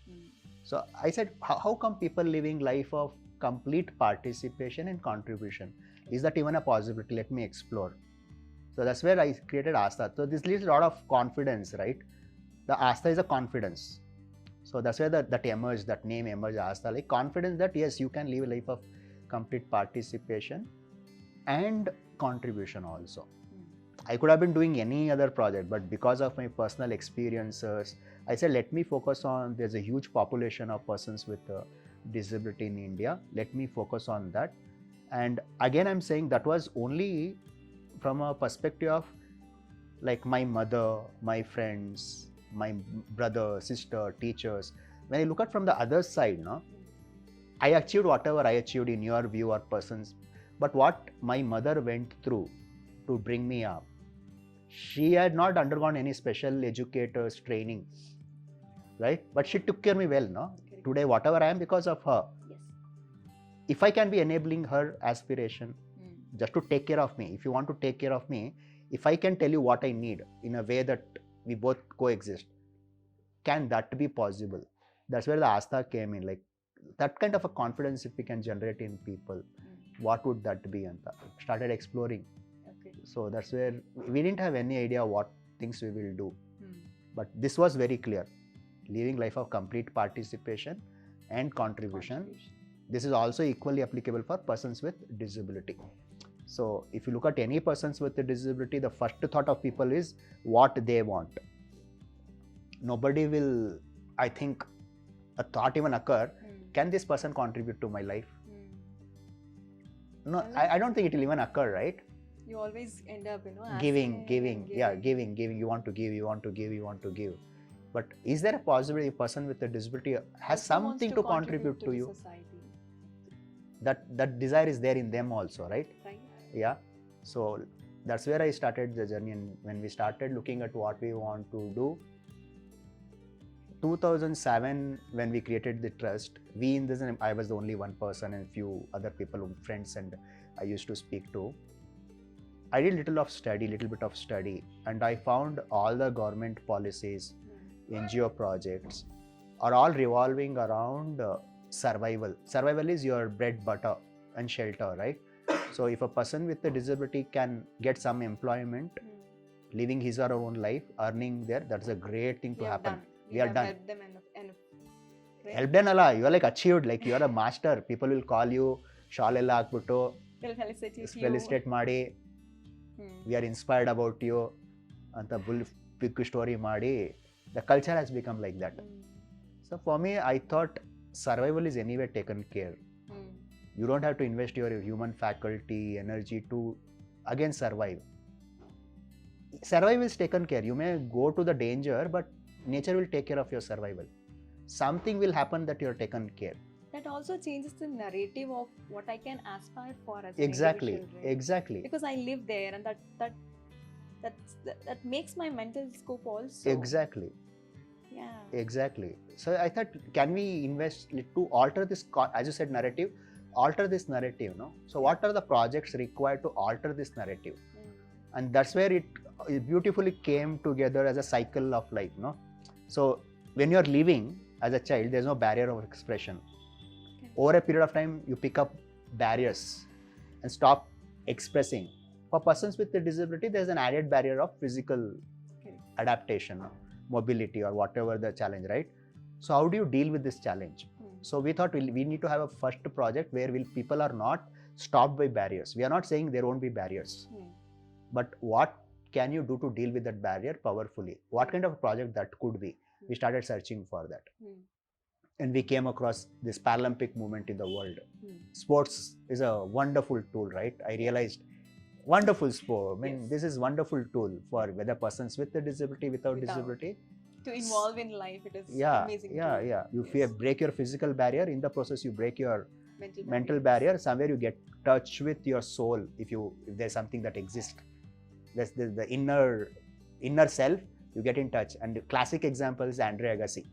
So I said, how come people living life of complete participation and contribution? Is that even a possibility? Let me explore. So that's where I created Astha. So this leaves a lot of confidence, right? The Astha is a confidence. So that's where that emerged, that name emerged, Astha, like confidence that yes, you can live a life of complete participation and contribution also. I could have been doing any other project, but because of my personal experiences, I said, let me focus on, there's a huge population of persons with disability in India. Let me focus on that. And again, I'm saying that was only from a perspective of like my mother, my friends, my brother, sister, teachers. When I look at from the other side, no, I achieved whatever I achieved in your view or persons, but what my mother went through to bring me up, she had not undergone any special educators training, right? But she took care of me well, no? Correct. Today, whatever I am, because of her. Yes. If I can be enabling her aspiration, just to take care of me, if you want to take care of me, if I can tell you what I need in a way that we both coexist, can that be possible? That's where the Astha came in, like that kind of a confidence if we can generate in people, what would that be? And started exploring. Okay. So that's where we didn't have any idea what things we will do. But this was very clear. Living life of complete participation and contribution. This is also equally applicable for persons with disability. So if you look at any persons with a disability, the first thought of people is what they want. Nobody will, I think, a thought even occur, can this person contribute to my life? No, I don't think it will even occur, right? You always end up, Giving. asking, Yeah, giving. You want to give. But is there a possibility a person with a disability has Also something wants to contribute to the you? society, That desire is there in them also, right? right? Yeah. So that's where I started the journey, and when we started looking at what we want to do, 2007 when we created the trust, I was the only one person and few other people, friends, and I used to speak to. I did little bit of study, and I found all the government policies, NGO projects are all revolving around survival. Survival is your bread, butter and shelter, right? So if a person with a disability can get some employment, living his or her own life, earning there, that's a great thing to You have happen. done. We You are have done. helped them enough. Right? Help them Allah, you are like achieved, like you are a master. People will call you, shawl ಎಲ್ಲ ಹಾಕ್ಬಿಟ್ಟು They'll felicitate you. felicitate ಮಾಡಿ, we are inspired about you ಅಂತ big story ಮಾಡಿ. The culture has become like that. So for me, I thought survival is anyway taken care. You don't have to invest your human faculty, energy to again survive. Survival is taken care. You may go to the danger, but nature will take care of your survival. Something will happen that you're taken care. That also changes the narrative of what I can aspire for as Exactly, an individual, right? exactly. Because I live there, and that makes my mental scope also. Exactly. Yeah. Exactly. So I thought, can we invest to alter this, as you said, narrative, alter this narrative, no? So what are the projects required to alter this narrative? And that's where it beautifully came together as a cycle of life, no? So when you're living as a child, there's no barrier of expression. Okay. Over a period of time, you pick up barriers and stop expressing. For persons with a disability, there's an added barrier of physical adaptation, mobility, or whatever the challenge, right? So how do you deal with this challenge? So we thought we need to have a first project where people are not stopped by barriers. We are not saying there won't be barriers, but what can you do to deal with that barrier powerfully? What kind of a project that could be? We started searching for that. And we came across this Paralympic movement in the world. Sports is a wonderful tool, right? I realized, wonderful sport. I mean, this is wonderful tool for whether persons with a disability, without disability. To involve in life, it is amazing. Yeah. You break your physical barrier. In the process, you break your mental barrier. Somewhere you get touch with your soul. If there's something that exists, there's the inner self. You get in touch. And the classic example is Andre Agassi.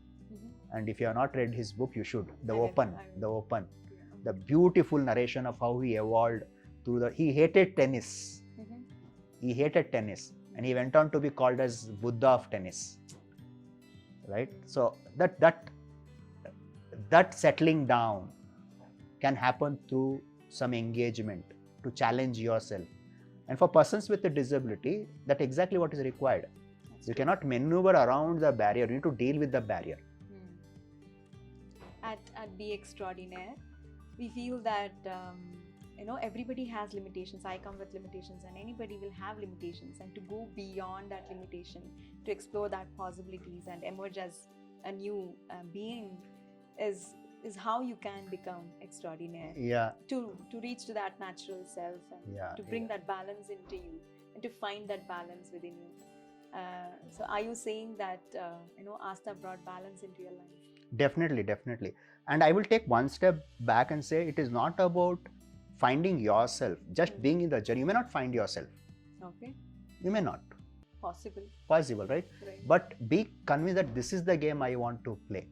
And if you have not read his book, you should. The Open. The beautiful narration of how he evolved he hated tennis. He hated tennis, and he went on to be called as Buddha of tennis. Right? So that settling down can happen through some engagement to challenge yourself. And for persons with a disability, that's exactly what is required. You cannot maneuver around the barrier. You need to deal with the barrier. At Be Extraordinaire, we feel that everybody has limitations. I come with limitations, and anybody will have limitations. And to go beyond that limitation, to explore that possibilities and emerge as a new being is how you can become extraordinary. Yeah. To reach to that natural self and to bring that balance into you and to find that balance within you. So are you saying that Astha brought balance into your life? Definitely. And I will take one step back and say it is not about finding yourself, just being in the journey. You may not find yourself. Okay. You may not. Possible, right? But be convinced that this is the game I want to play.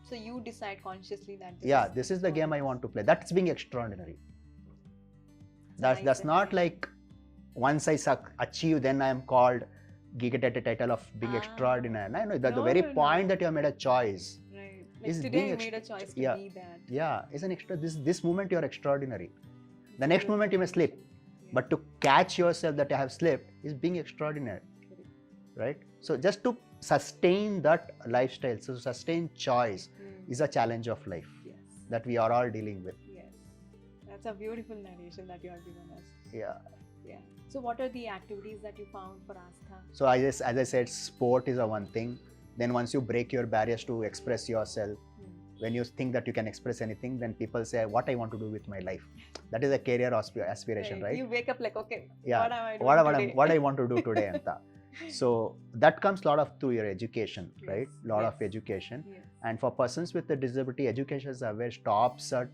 So you decide consciously that this is the game I want to play. That's being extraordinary. That's not like once I achieve, then I am called, get a title of being extraordinary. No, the very point that you have made a choice. Right. Like today you made a choice to be that. Yeah, it's an this moment you are extraordinary. The next moment you may slip. But to catch yourself that I have slipped is being extraordinary. Right? So just to sustain that lifestyle, so sustain choice is a challenge of life that we are all dealing with. Yes. That's a beautiful narration that you have given us. Yeah. So what are the activities that you found for Astha? So as I said, sport is one thing. Then once you break your barriers to express yourself, when you think that you can express anything, then people say, what I want to do with my life. That is a career aspiration, right? You wake up like, okay, what am I doing today? What I want to do today. Anta. So that comes a lot of through your education, right? Of education. Yes. And for persons with a disability, education stops at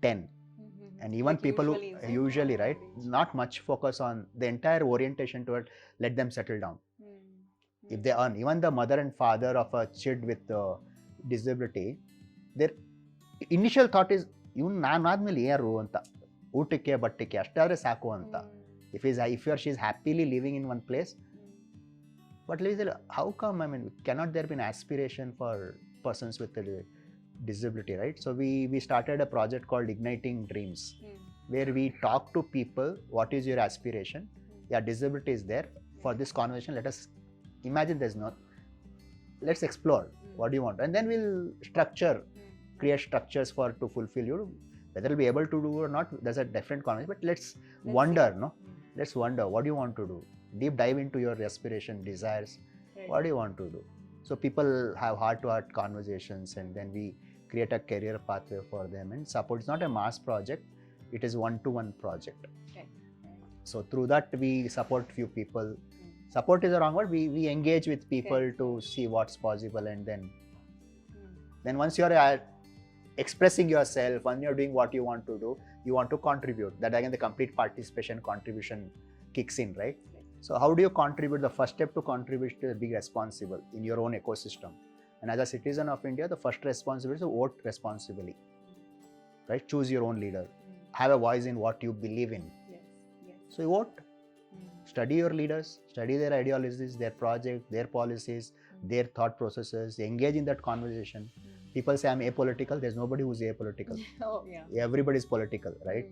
10. And even like people usually, right, not much focus on the entire orientation toward let them settle down. If they earn, even the mother and father of a kid with disability, their initial thought is, ಇವನು ನಾನು ಆದ್ಮೇಲೆ ಯಾರು ಅಂತ, ಊಟಕ್ಕೆ ಬಟ್ಟಕ್ಕೆ ಅಷ್ಟಾದ್ರೆ ಸಾಕು ಅಂತ. If he or she is happily living in one place, but how come? I mean, cannot there be an aspiration for persons with a disability, right? So we started a project called Igniting Dreams. where we talk to people, what is your aspiration? Yeah, disability is there. For this conversation, let us imagine there's no, let's explore what do you want, and then we'll create structures for to fulfill you. Whether we'll be able to do or not, there's a different conversation, but let's wonder, no? Let's wonder, what do you want to do? Deep dive into your aspiration, desires. Right. What do you want to do? So people have heart-to-heart conversations, and then we create a career pathway for them and support. It's not a mass project, it is one-to-one project. Right. So through that we support few people. Support is the wrong word. We engage with people to see what's possible, and then once you're expressing yourself, when you're doing what you want to do, you want to contribute. That again, the complete participation contribution kicks in, right? So how do you contribute? The first step to contribute is to be responsible in your own ecosystem. And as a citizen of India, the first responsibility is to vote responsibly, right? Choose your own leader. Have a voice in what you believe in. Yes. So you vote. Study your leaders, study their ideologies, their project, their policies, their thought processes, engage in that conversation. People say I'm apolitical. There's nobody who's apolitical. Oh, yeah. Everybody's political, right?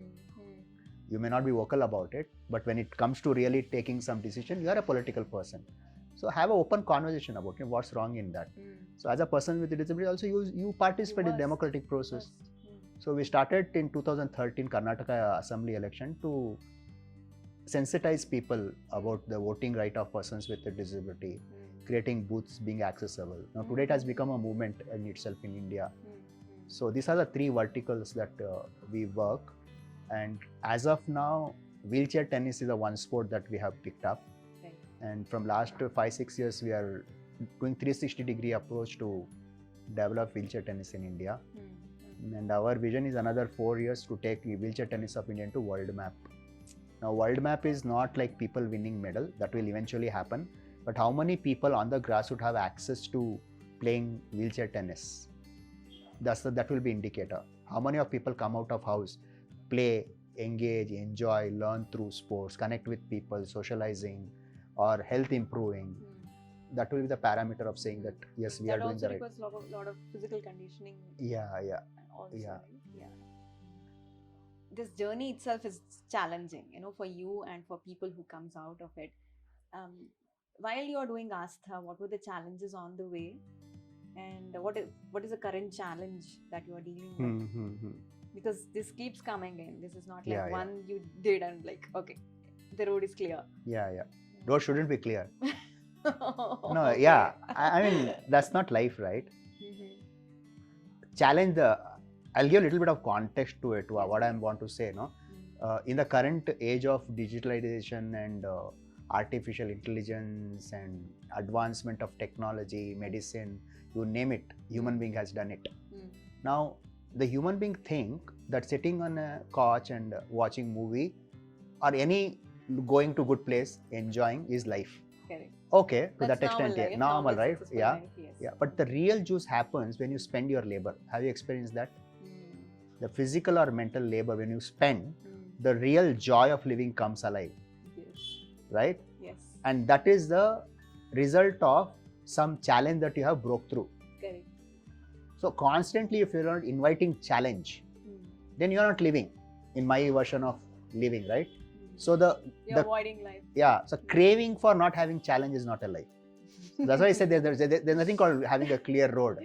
You may not be vocal about it, but when it comes to really taking some decision, you are a political person. So have an open conversation about what's wrong in that. So as a person with a disability, also you participate in democratic process. So we started in 2013 Karnataka Assembly election to sensitize people about the voting right of persons with a disability, creating booths being accessible. Now today it has become a movement in itself in India. So these are the three verticals that we work, and as of now wheelchair tennis is the one sport that we have picked up. Right. And from last 5-6 years we are doing 360-degree approach to develop wheelchair tennis in India. And our vision is another 4 years to take wheelchair tennis of India into world map. Now world map is not like people winning medal, that will eventually happen, but how many people on the grass would have access to playing wheelchair tennis? That will be indicator. How many of people come out of house, play, engage, enjoy, learn through sports, connect with people, socializing, or health improving? That will be the parameter of saying that yes, we are doing the right. That also requires a lot of physical conditioning. Yeah. Also, Yeah. right? Yeah. This journey itself is challenging, for you and for people who comes out of it. While you are doing Astha, what were the challenges on the way, and what is the current challenge that you are dealing with? Because this keeps coming in. This is not like one you did and like, okay, the road is clear. Yeah. Road shouldn't be clear. No, Okay. yeah. I mean, that's not life, right? Challenge I'll give a little bit of context to it, what I want to say. In the current age of digitalization and artificial intelligence and advancement of technology, medicine, you name it, human being has done it. Now, the human being think that sitting on a couch and watching movie or any going to good place, enjoying is life. Correct. Okay, to That's that extent, normal life, normal, right? successful Yeah. life, yes. Yeah, but the real juice happens when you spend your labor. Have you experienced that? The physical or mental labor, when you spend, the real joy of living comes alive, Yes. right? Yes. And that is the result of some challenge that you have broke through. Correct. So constantly, if you're not inviting challenge, then you're not living, in my version of living, right? So You're avoiding life. so craving for not having challenge is not a life. That's why I said there's nothing called having a clear road,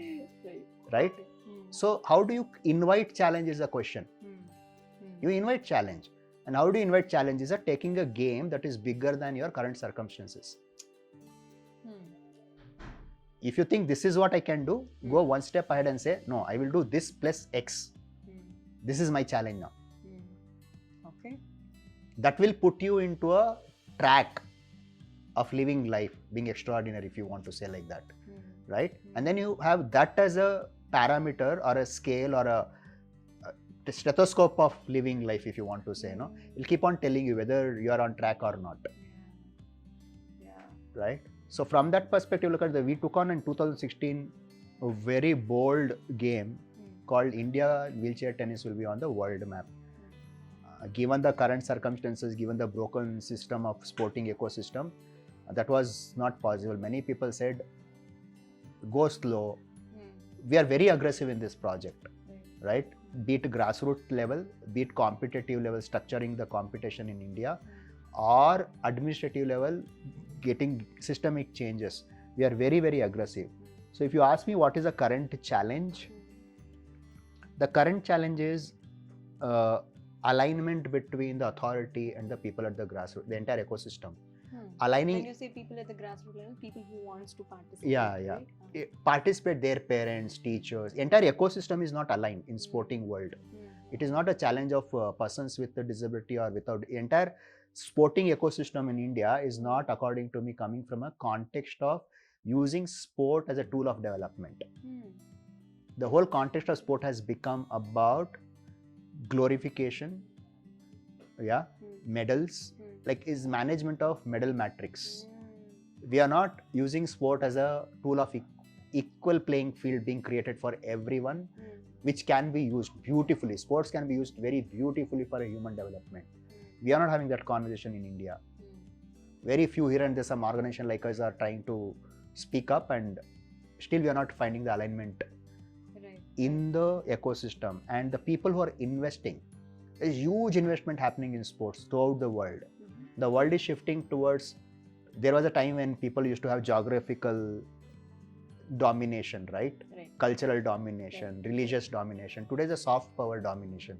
right? Okay. So how do you invite challenge is a question. You invite challenge. And how do you invite challenge is taking a game that is bigger than your current circumstances. If you think this is what I can do, go one step ahead and say, no, I will do this plus X. This is my challenge now. Okay. That will put you into a track of living life, being extraordinary, if you want to say like that, right? And then you have that as a parameter or a scale or a stethoscope of living life, if you want to say, it'll keep on telling you whether you're on track or not. Yeah. Right? So from that perspective, look at we took on in 2016 a very bold game called India wheelchair tennis will be on the world map. Given the current circumstances, given the broken system of sporting ecosystem, that was not possible. Many people said, go slow. We are very aggressive in this project, right? be it grassroots level, be it competitive level, structuring the competition in India, or administrative level, getting systemic changes. We are very, very aggressive. So if you ask me what is the current challenge, the current challenge is alignment between the authority and the people at the grassroots, the entire ecosystem. Aligning. When you say people at the grassroots level, people who wants to participate. Yeah. Right? Participate, their parents, teachers. Entire ecosystem is not aligned in sporting world. It is not a challenge of persons with a disability or without. Entire sporting ecosystem in India is not, according to me, coming from a context of using sport as a tool of development. The whole context of sport has become about glorification, medals, like is management of medal matrix. We are not using sport as a tool of equal playing field being created for everyone, which can be used beautifully. Sports can be used very beautifully for a human development. We are not having that conversation in India. Very few here and there, some organization like us are trying to speak up, and still we are not finding the alignment in the ecosystem. And the people who are investing, there's huge investment happening in sports throughout the world. The world is shifting towards, there was a time when people used to have geographical domination, right? Cultural domination, religious domination. Today is a soft power domination.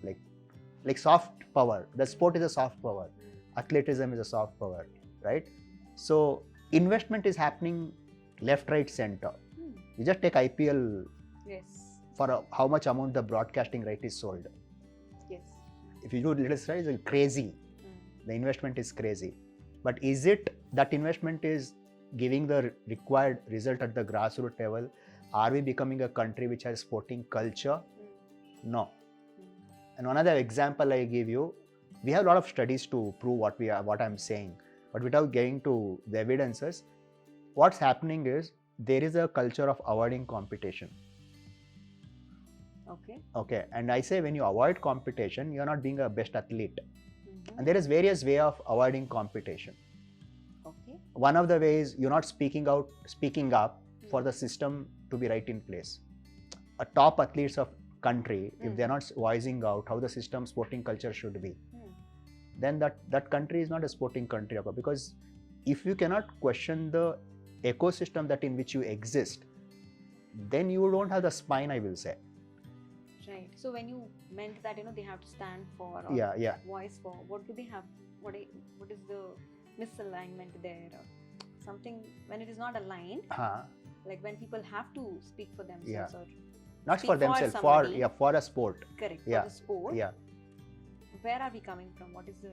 Like soft power. The sport is a soft power. Athleticism is a soft power, right? So investment is happening left, right, center. You just take IPL. For how much amount the broadcasting right is sold. If you do little studies, it's crazy. The investment is crazy. But is it that investment is giving the required result at the grassroots level? Are we becoming a country which has sporting culture? No. And another example I give you, we have a lot of studies to prove what I'm saying, but without getting to the evidences, what's happening is there is a culture of avoiding competition. Okay. And I say when you avoid competition, you're not being a best athlete. And there is various way of avoiding competition. One of the ways, you're not speaking up for the system to be right in place. A top athletes of country, if they're not voicing out how the system sporting culture should be, then that country is not a sporting country. Because if you cannot question the ecosystem that in which you exist, then you don't have the spine, I will say. Right. So when you meant that they have to stand for or voice for, what do they have? What is the misalignment there? Something when it is not aligned, like when people have to speak for themselves or not for themselves, for a sport. Correct. For the sport. Where are we coming from? What is the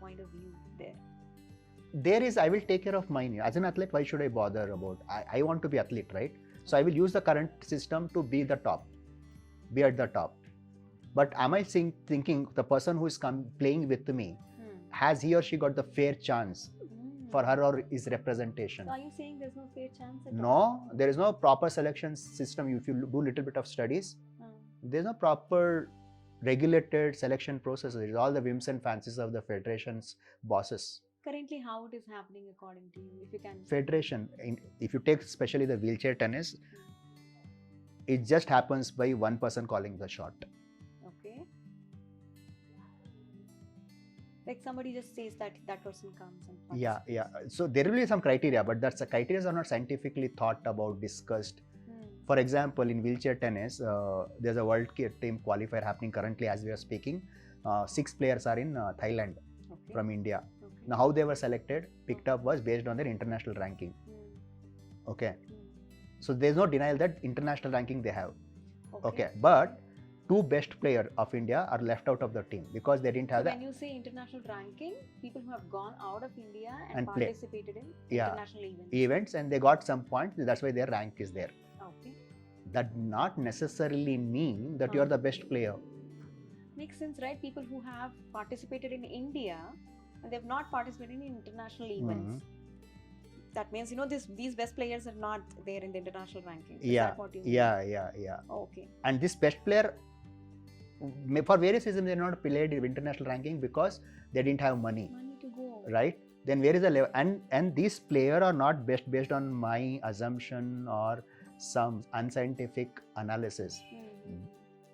point of view there? There is, I will take care of mine. As an athlete, why should I bother about? I want to be athlete, right? So I will use the current system to be at the top. But am I thinking the person who is playing with me, has he or she got the fair chance for her or his representation? So are you saying there's no fair chance at all? No, there is no proper selection system. If you do little bit of studies, there's no proper regulated selection process. It's all the whims and fancies of the federation's bosses. Currently, how it is happening according to you, if you can? Federation, if you take especially the wheelchair tennis, it just happens by one person calling the shot. Okay. Like somebody just says that person comes and participates. Yeah. So there will be some criteria, but the criteria are not scientifically thought about, discussed. For example, in wheelchair tennis, there's a world team qualifier happening currently as we are speaking. 6 players are in Thailand from India. Now, how they were selected, picked up was based on their international ranking. Okay. So there's no denial that international ranking they have. Okay. But 2 best players of India are left out of the team because they didn't have When you say international ranking, people who have gone out of India and participated in international events and they got some points, that's why their rank is there. Okay. That not necessarily mean that you are the best player. Makes sense, right? People who have participated in India and they've not participated in international events. That means, these best players are not there in the international ranking. Is that what you mean? Yeah. Okay. And this best player, for various reasons, they're not played in international ranking because they didn't have money. Money to go. Right? Then where is the level? And these players are not best based on my assumption or some unscientific analysis.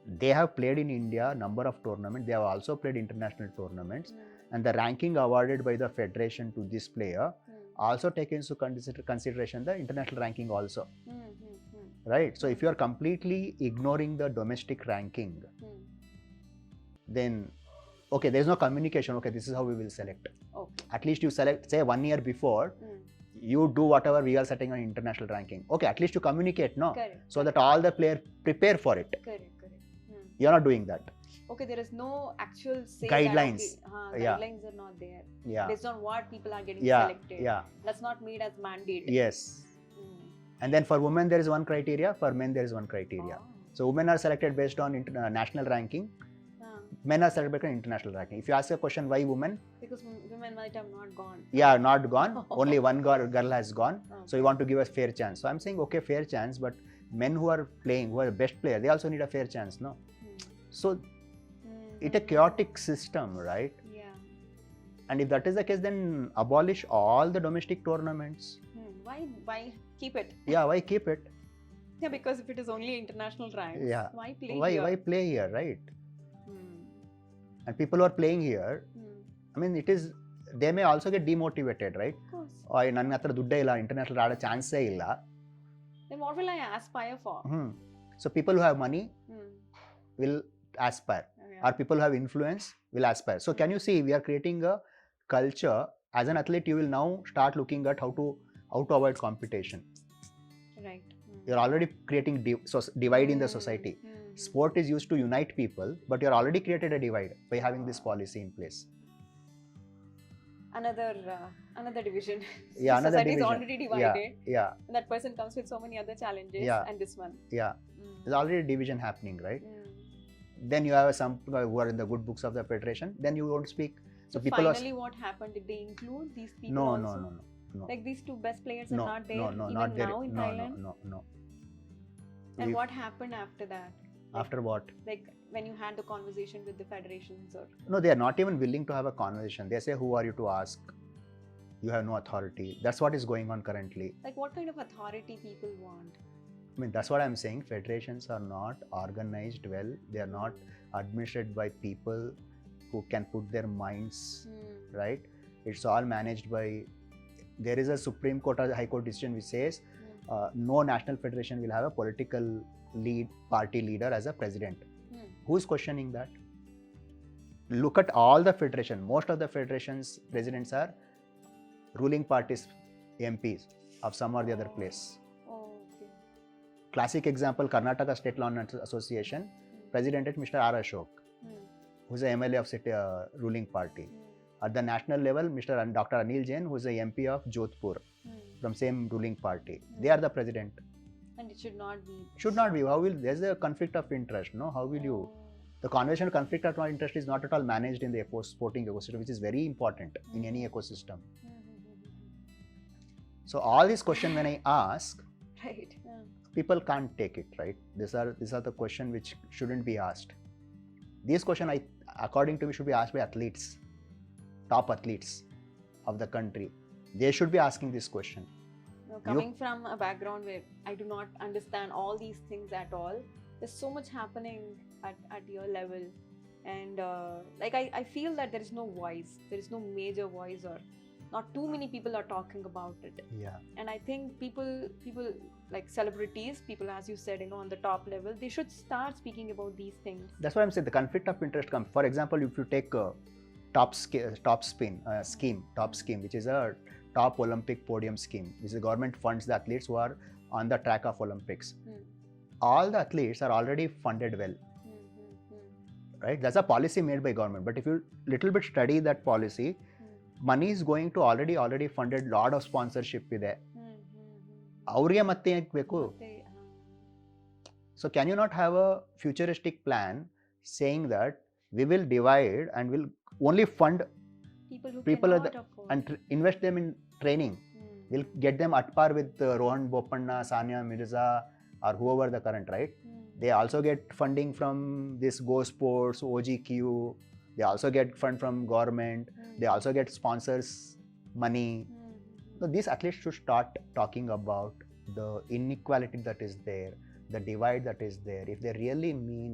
They have played in India number of tournaments. They have also played international tournaments, and the ranking awarded by the federation to this player also takes into consideration the international ranking also. Right? So if you are completely ignoring the domestic ranking, then okay, there is no communication. Okay, this is how we will select. Okay. At least you select, say 1 year before, you do whatever we are setting on international ranking. Okay, at least you communicate, no? Correct. So that all the players prepare for it. Correct. You are not doing that. Okay, there is no actual say Guidelines. That, okay, guidelines are not there. Yeah. Based on what people are getting Yeah. selected. Yeah. That's not made as mandate. Yes. And then for women there is one criteria, for men there is one criteria. Oh. So women are selected based on national ranking. Men are selected based on international ranking. If you ask a question why women, because women might have not gone. Yeah, not gone. Only one girl has gone. Okay. So you want to give a fair chance. So I'm saying okay, fair chance, but men who are playing, who are best player, they also need a fair chance, no? So it's a chaotic system, right? Yeah. And if that is the case, then abolish all the domestic tournaments. Why keep it? Yeah, why keep it? Yeah, because if it is only international ranks, Yeah. why play Why here? play here, right? And people who are playing here, I mean, they may also get demotivated, right? Of course. ನನ್ನ ಹತ್ರ ದುಡ್ಡೇ ಇಲ್ಲ, international ಆಡೋ ಚಾನ್ಸೇ ಇಲ್ಲ. Then what will I aspire for? So people who have money will aspire, or people who have influence will aspire. So can you see, we are creating a culture. As an athlete, you will now start looking at how to avoid competition. Right. You're already creating divide in the society. Sport is used to unite people, but you're already created a divide by having this policy in place. Another division. Yeah, another society division. is already divided. Yeah. And that person comes with so many other challenges. Yeah. And this one. Yeah. There's already a division happening, right? Then you have some who are in the good books of the federation. Then you won't speak. So people finally, what happened? Did they include these people? No. Like these two best players are not there No, even not there. now in Thailand. No. And what happened after that? After what? Like when you had the conversation with the federations, or no, they are not even willing to have a conversation. They say, "Who are you to ask? You have no authority." That's what is going on currently. Like what kind of authority people want? I mean, that's what I'm saying. Federations are not organized well. They are not administered by people who can put their minds right. It's all managed by. There is a Supreme Court or High Court decision which says no national federation will have a political party leader as a president. Who is questioning that? Look at all the federation. Most of the federations presidents are ruling parties MPs of some or the other place. Okay. Classic example, Karnataka State Law Association, president is Mr. R. Ashok, who is a MLA of city, ruling party. At the national level, Dr. Sunil Jain, who is a MP of Jodhpur, from same ruling party. They are the president. And it should not be. Should not be. How will there's a conflict of interest? No, how will you? The conventional conflict of interest is not at all managed in the sporting ecosystem, which is very important in any ecosystem. So all these questions when I ask, Right. people can't take it, right? These are the questions which shouldn't be asked. These questions, according to me, should be asked by athletes, top athletes of the country. They should be asking this question. Now, coming from a background where I do not understand all these things at all, there's so much happening at your level, and I feel that there is no voice, there is no major voice, or not too many people are talking about it. Yeah. And I think people like celebrities, people, as you said, on the top level, they should start speaking about these things. That's why I'm saying the conflict of interest comes. For example, if you take top scheme, which is a top Olympic podium scheme, which the government funds the athletes who are on the track of Olympics. All the athletes are already funded well, right? That's a policy made by government. But if you little bit study that policy, money is going to already funded lot of sponsorship ಇದೆ. ಅವ್ರಿಗೆ ಮತ್ತೆ ಯಾಕೆ ಬೇಕು? So can you not have a futuristic plan saying that we will divide and will only fund people and invest them in training? We'll get them at par with Rohan Bopanna, Sania Mirza, or whoever the current, right? They also get funding from this Go Sports, OGQ. They also get fund from government. They also get sponsors money. So these athletes should start talking about the inequality that is there, the divide that is there. If they really mean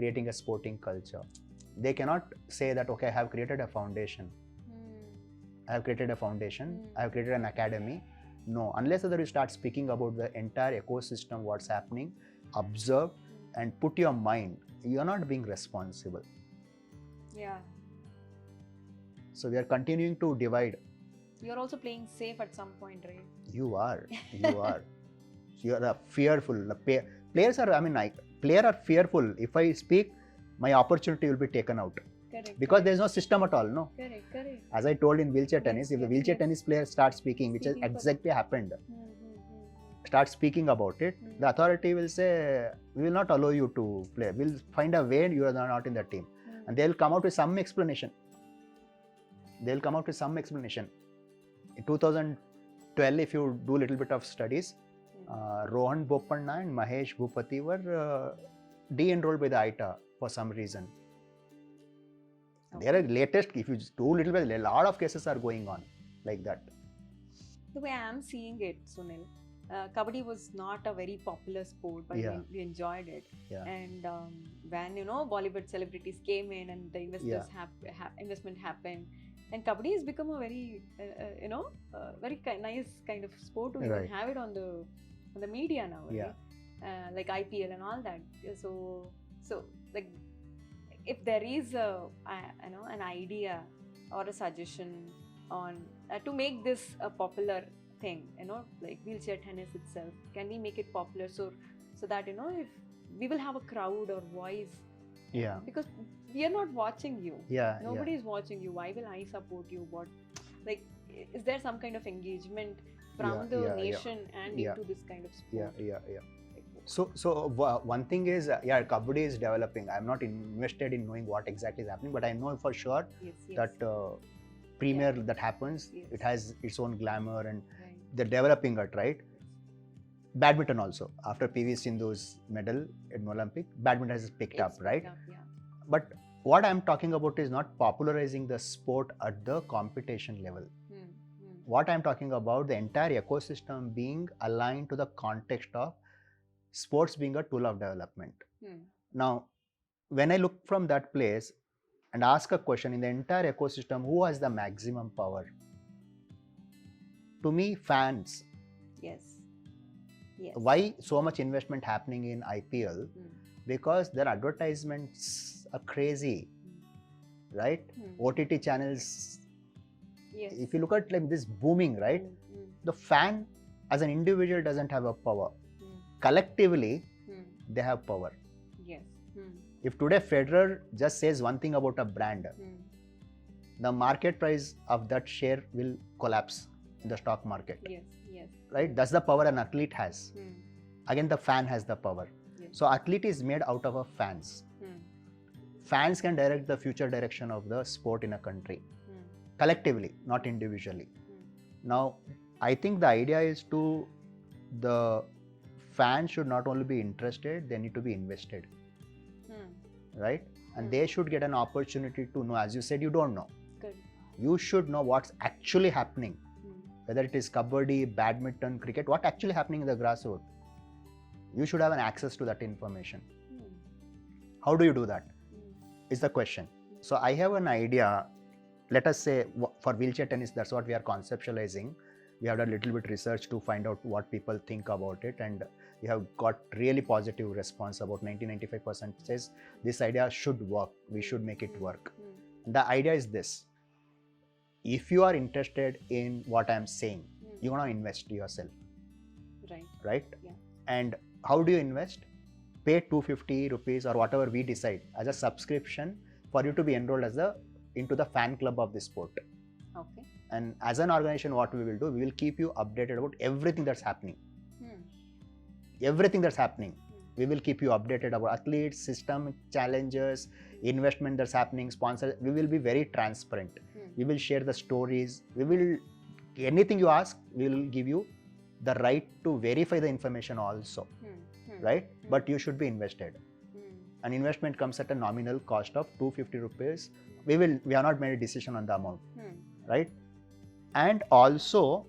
creating a sporting culture. They cannot say that, okay, I have created a foundation. I have created a foundation. I have created an academy. No, unless you start speaking about the entire ecosystem, what's happening, observe and put your mind, you're not being responsible. Yeah. So we are continuing to divide. You're also playing safe at some point, right? You are. You are fearful. Players are, players are fearful. If I speak, my opportunity will be taken out. Correct. Because there's no system at all, no? Correct. As I told in wheelchair tennis, if the wheelchair tennis player starts speaking, which has exactly happened, start speaking about it, the authority will say, we will not allow you to play. We'll find a way you are not in the team. And they'll come out with some explanation. In 2012, if you do a little bit of studies, Rohan Bopanna and Mahesh Bhupati were de-enrolled by the ITA for some reason. There are latest, if you do a little bit, a lot of cases are going on like that. The way I'm seeing it, Sunil, Kabaddi was not a very popular sport, but we enjoyed it. Yeah. And when Bollywood celebrities came in and the investors investment happened, and Kabaddi has become a very very nice kind of sport to even have it on the media now, right? Like IPL and all that. So like, if there is an idea or a suggestion on to make this a popular thing, like wheelchair tennis itself, can we make it popular so that if we will have a crowd or voice? Because we are not watching you. Nobody is watching you. Why will I support you? What, like, is there some kind of engagement from the nation and into this kind of sport? So one thing is, Kabaddi is developing. I'm not invested in knowing what exactly is happening, but I know for sure that premier that happens, it has its own glamour and they're developing it, right? Badminton also, after PV Sindhu's medal in Olympic, badminton has picked up, right? But what I'm talking about is not popularizing the sport at the competition level. What I'm talking about, the entire ecosystem being aligned to the context of sports being a tool of development. Now, when I look from that place and ask a question, in the entire ecosystem, who has the maximum power? To me, fans. Yes. Why so much investment happening in IPL? Because their advertisements are crazy, right? OTT channels. If you look at like this booming, right? The fan as an individual doesn't have a power. Collectively, they have power. If today Federer just says one thing about a brand, the market price of that share will collapse in the stock market. Right? That's the power an athlete has. Again, the fan has the power. So athlete is made out of fans. Fans can direct the future direction of the sport in a country. Collectively, not individually. Now, I think the idea is the fans should not only be interested, they need to be invested. Right? And they should get an opportunity to know. As you said, you don't know. Good. You should know what's actually happening. Whether it is Kabaddi, badminton, cricket, what's actually happening in the grassroots. You should have an access to that information. How do you do that? Is the question. So I have an idea. Let us say for wheelchair tennis, that's what we are conceptualizing. We have done a little bit research to find out what people think about it, and we have got really positive response. About 90-95% says this idea should work. We should make it work. The idea is this: if you are interested in what I'm saying, you want to invest yourself. Right? Yeah. And how do you invest? Pay 250 rupees or whatever we decide as a subscription for you to be enrolled into the fan club of this sport. Okay. And as an organization, what we will do, we will keep you updated about everything that's happening. Everything that's happening. We will keep you updated about athletes, system challenges, investment that's happening, sponsors. We will be very transparent. We will share the stories. Anything you ask, we will give you the right to verify the information also. Right? But you should be invested. An investment comes at a nominal cost of 250 rupees. We have not made a decision on the amount. Right? And also,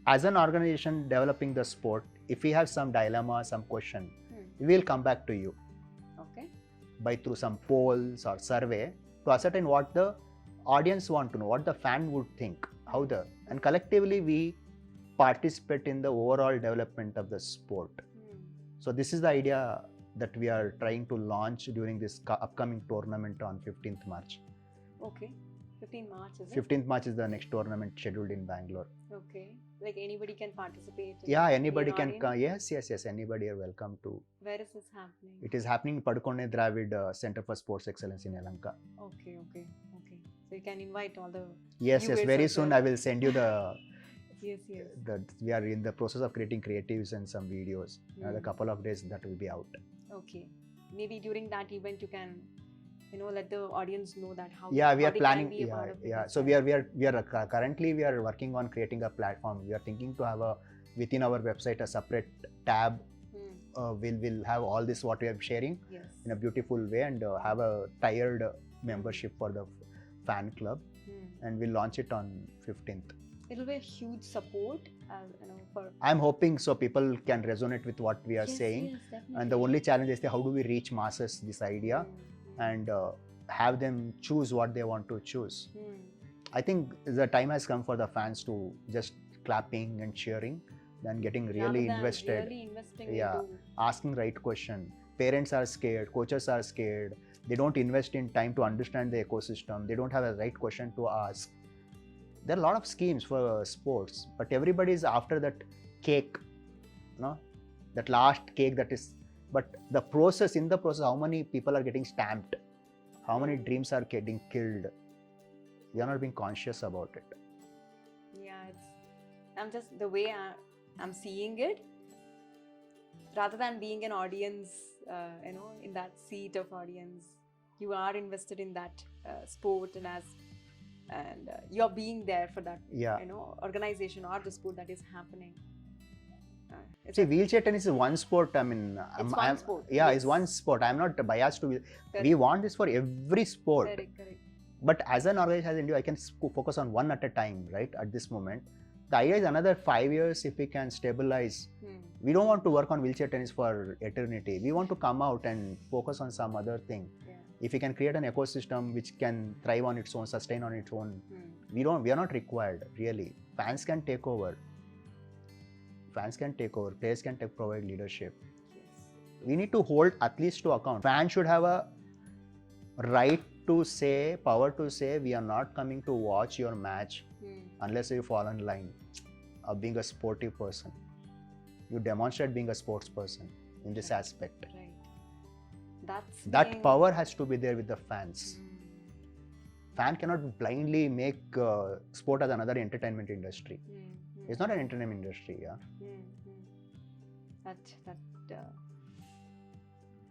as an organization developing the sport, if we have some dilemma, some question, we will come back to you. Okay. by through some polls or survey to ascertain what the audience want to know, what the fan would think, and collectively we participate in the overall development of the sport. So this is the idea that we are trying to launch during this upcoming tournament on 15th March. Okay. 15th March, is it? 15th March is the next tournament scheduled in Bangalore. Okay. Like anybody can participate? Yeah, anybody can come. Yes, anybody are welcome to. Where is this happening? It is happening in Padukone Dravid Center for Sports Excellence in Yelahanka. Okay. So you can invite all the Yes, very soon I will send you the... Yes. We are in the process of creating creatives and some videos. Another couple of days that will be out. Okay. Maybe during that event you can, let the audience know that how. Yeah, we how are they planning. Can be a part of Yeah. this So we are currently working on creating a platform. We are thinking to have within our website a separate tab. We'll have all this what we are sharing in a beautiful way and have a tiered membership for the fan club, and we'll launch it on 15th. It'll be a huge support, for. I'm hoping so people can resonate with what we are saying. Yes, definitely. And the only challenge is how do we reach masses this idea and have them choose what they want to choose. I think the time has come for the fans to just clapping and cheering than getting really invested. Really investing into asking right question. Parents are scared, coaches are scared. They don't invest in time to understand the ecosystem. They don't have a right question to ask. There are a lot of schemes for sports, but everybody is after that cake, that last cake that is. But in the process, how many people are getting stamped? How many dreams are getting killed? We are not being conscious about it. Yeah, I'm just the way I'm seeing it. Rather than being an audience, in that seat of audience, you are invested in that sport and you're being there for that, organization or the sport that is happening. See, wheelchair tennis is one sport. I mean, it's one sport. Yeah, it's one sport. I'm not biased to. We want this for every sport. Correct. But as an organization, I can focus on one at a time, right? At this moment, the idea is another 5 years if we can stabilize. We don't want to work on wheelchair tennis for eternity. We want to come out and focus on some other thing. If we can create an ecosystem which can thrive on its own, sustain on its own, we are not required really. Fans can take over. Players can provide leadership. We need to hold at least to account. Fans should have a right to say, power to say, we are not coming to watch your match unless you fall in line of being a sportive person. You demonstrate being a sports person in this aspect. Right. That power has to be there with the fans. Fan cannot blindly make sport as another entertainment industry. It's not an entertainment industry,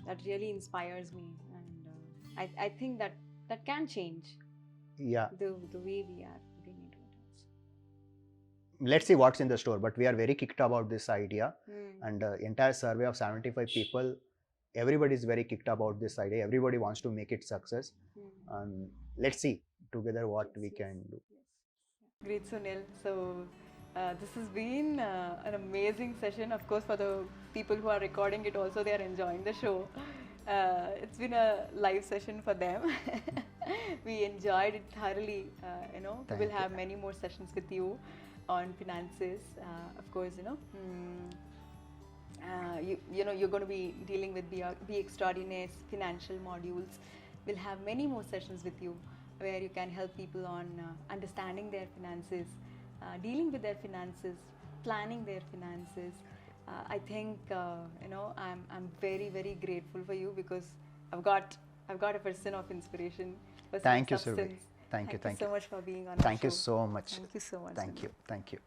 That really inspires me, and I think that can change. Yeah. The way we are looking into it. Let's see what's in the store, but we are very kicked about this idea, and the entire survey of 75 people, everybody is very kicked about this idea. Everybody wants to make it success, and let's see together what we can do. Great, Sunil. So this has been an amazing session. Of course, for the people who are recording it also, they are enjoying the show. It's been a live session for them. We enjoyed it thoroughly. We'll have many more sessions with you on finances. Of course, you're going to be dealing with Be Extraordinaire financial modules. We'll have many more sessions with you where you can help people on understanding their finances, dealing with their finances, planning their finances. I think I'm very, very grateful for you because I've got a person of inspiration. Thank you, Survi. Thank you so much for being on. Thank you so much. Thank you so much. Thank you.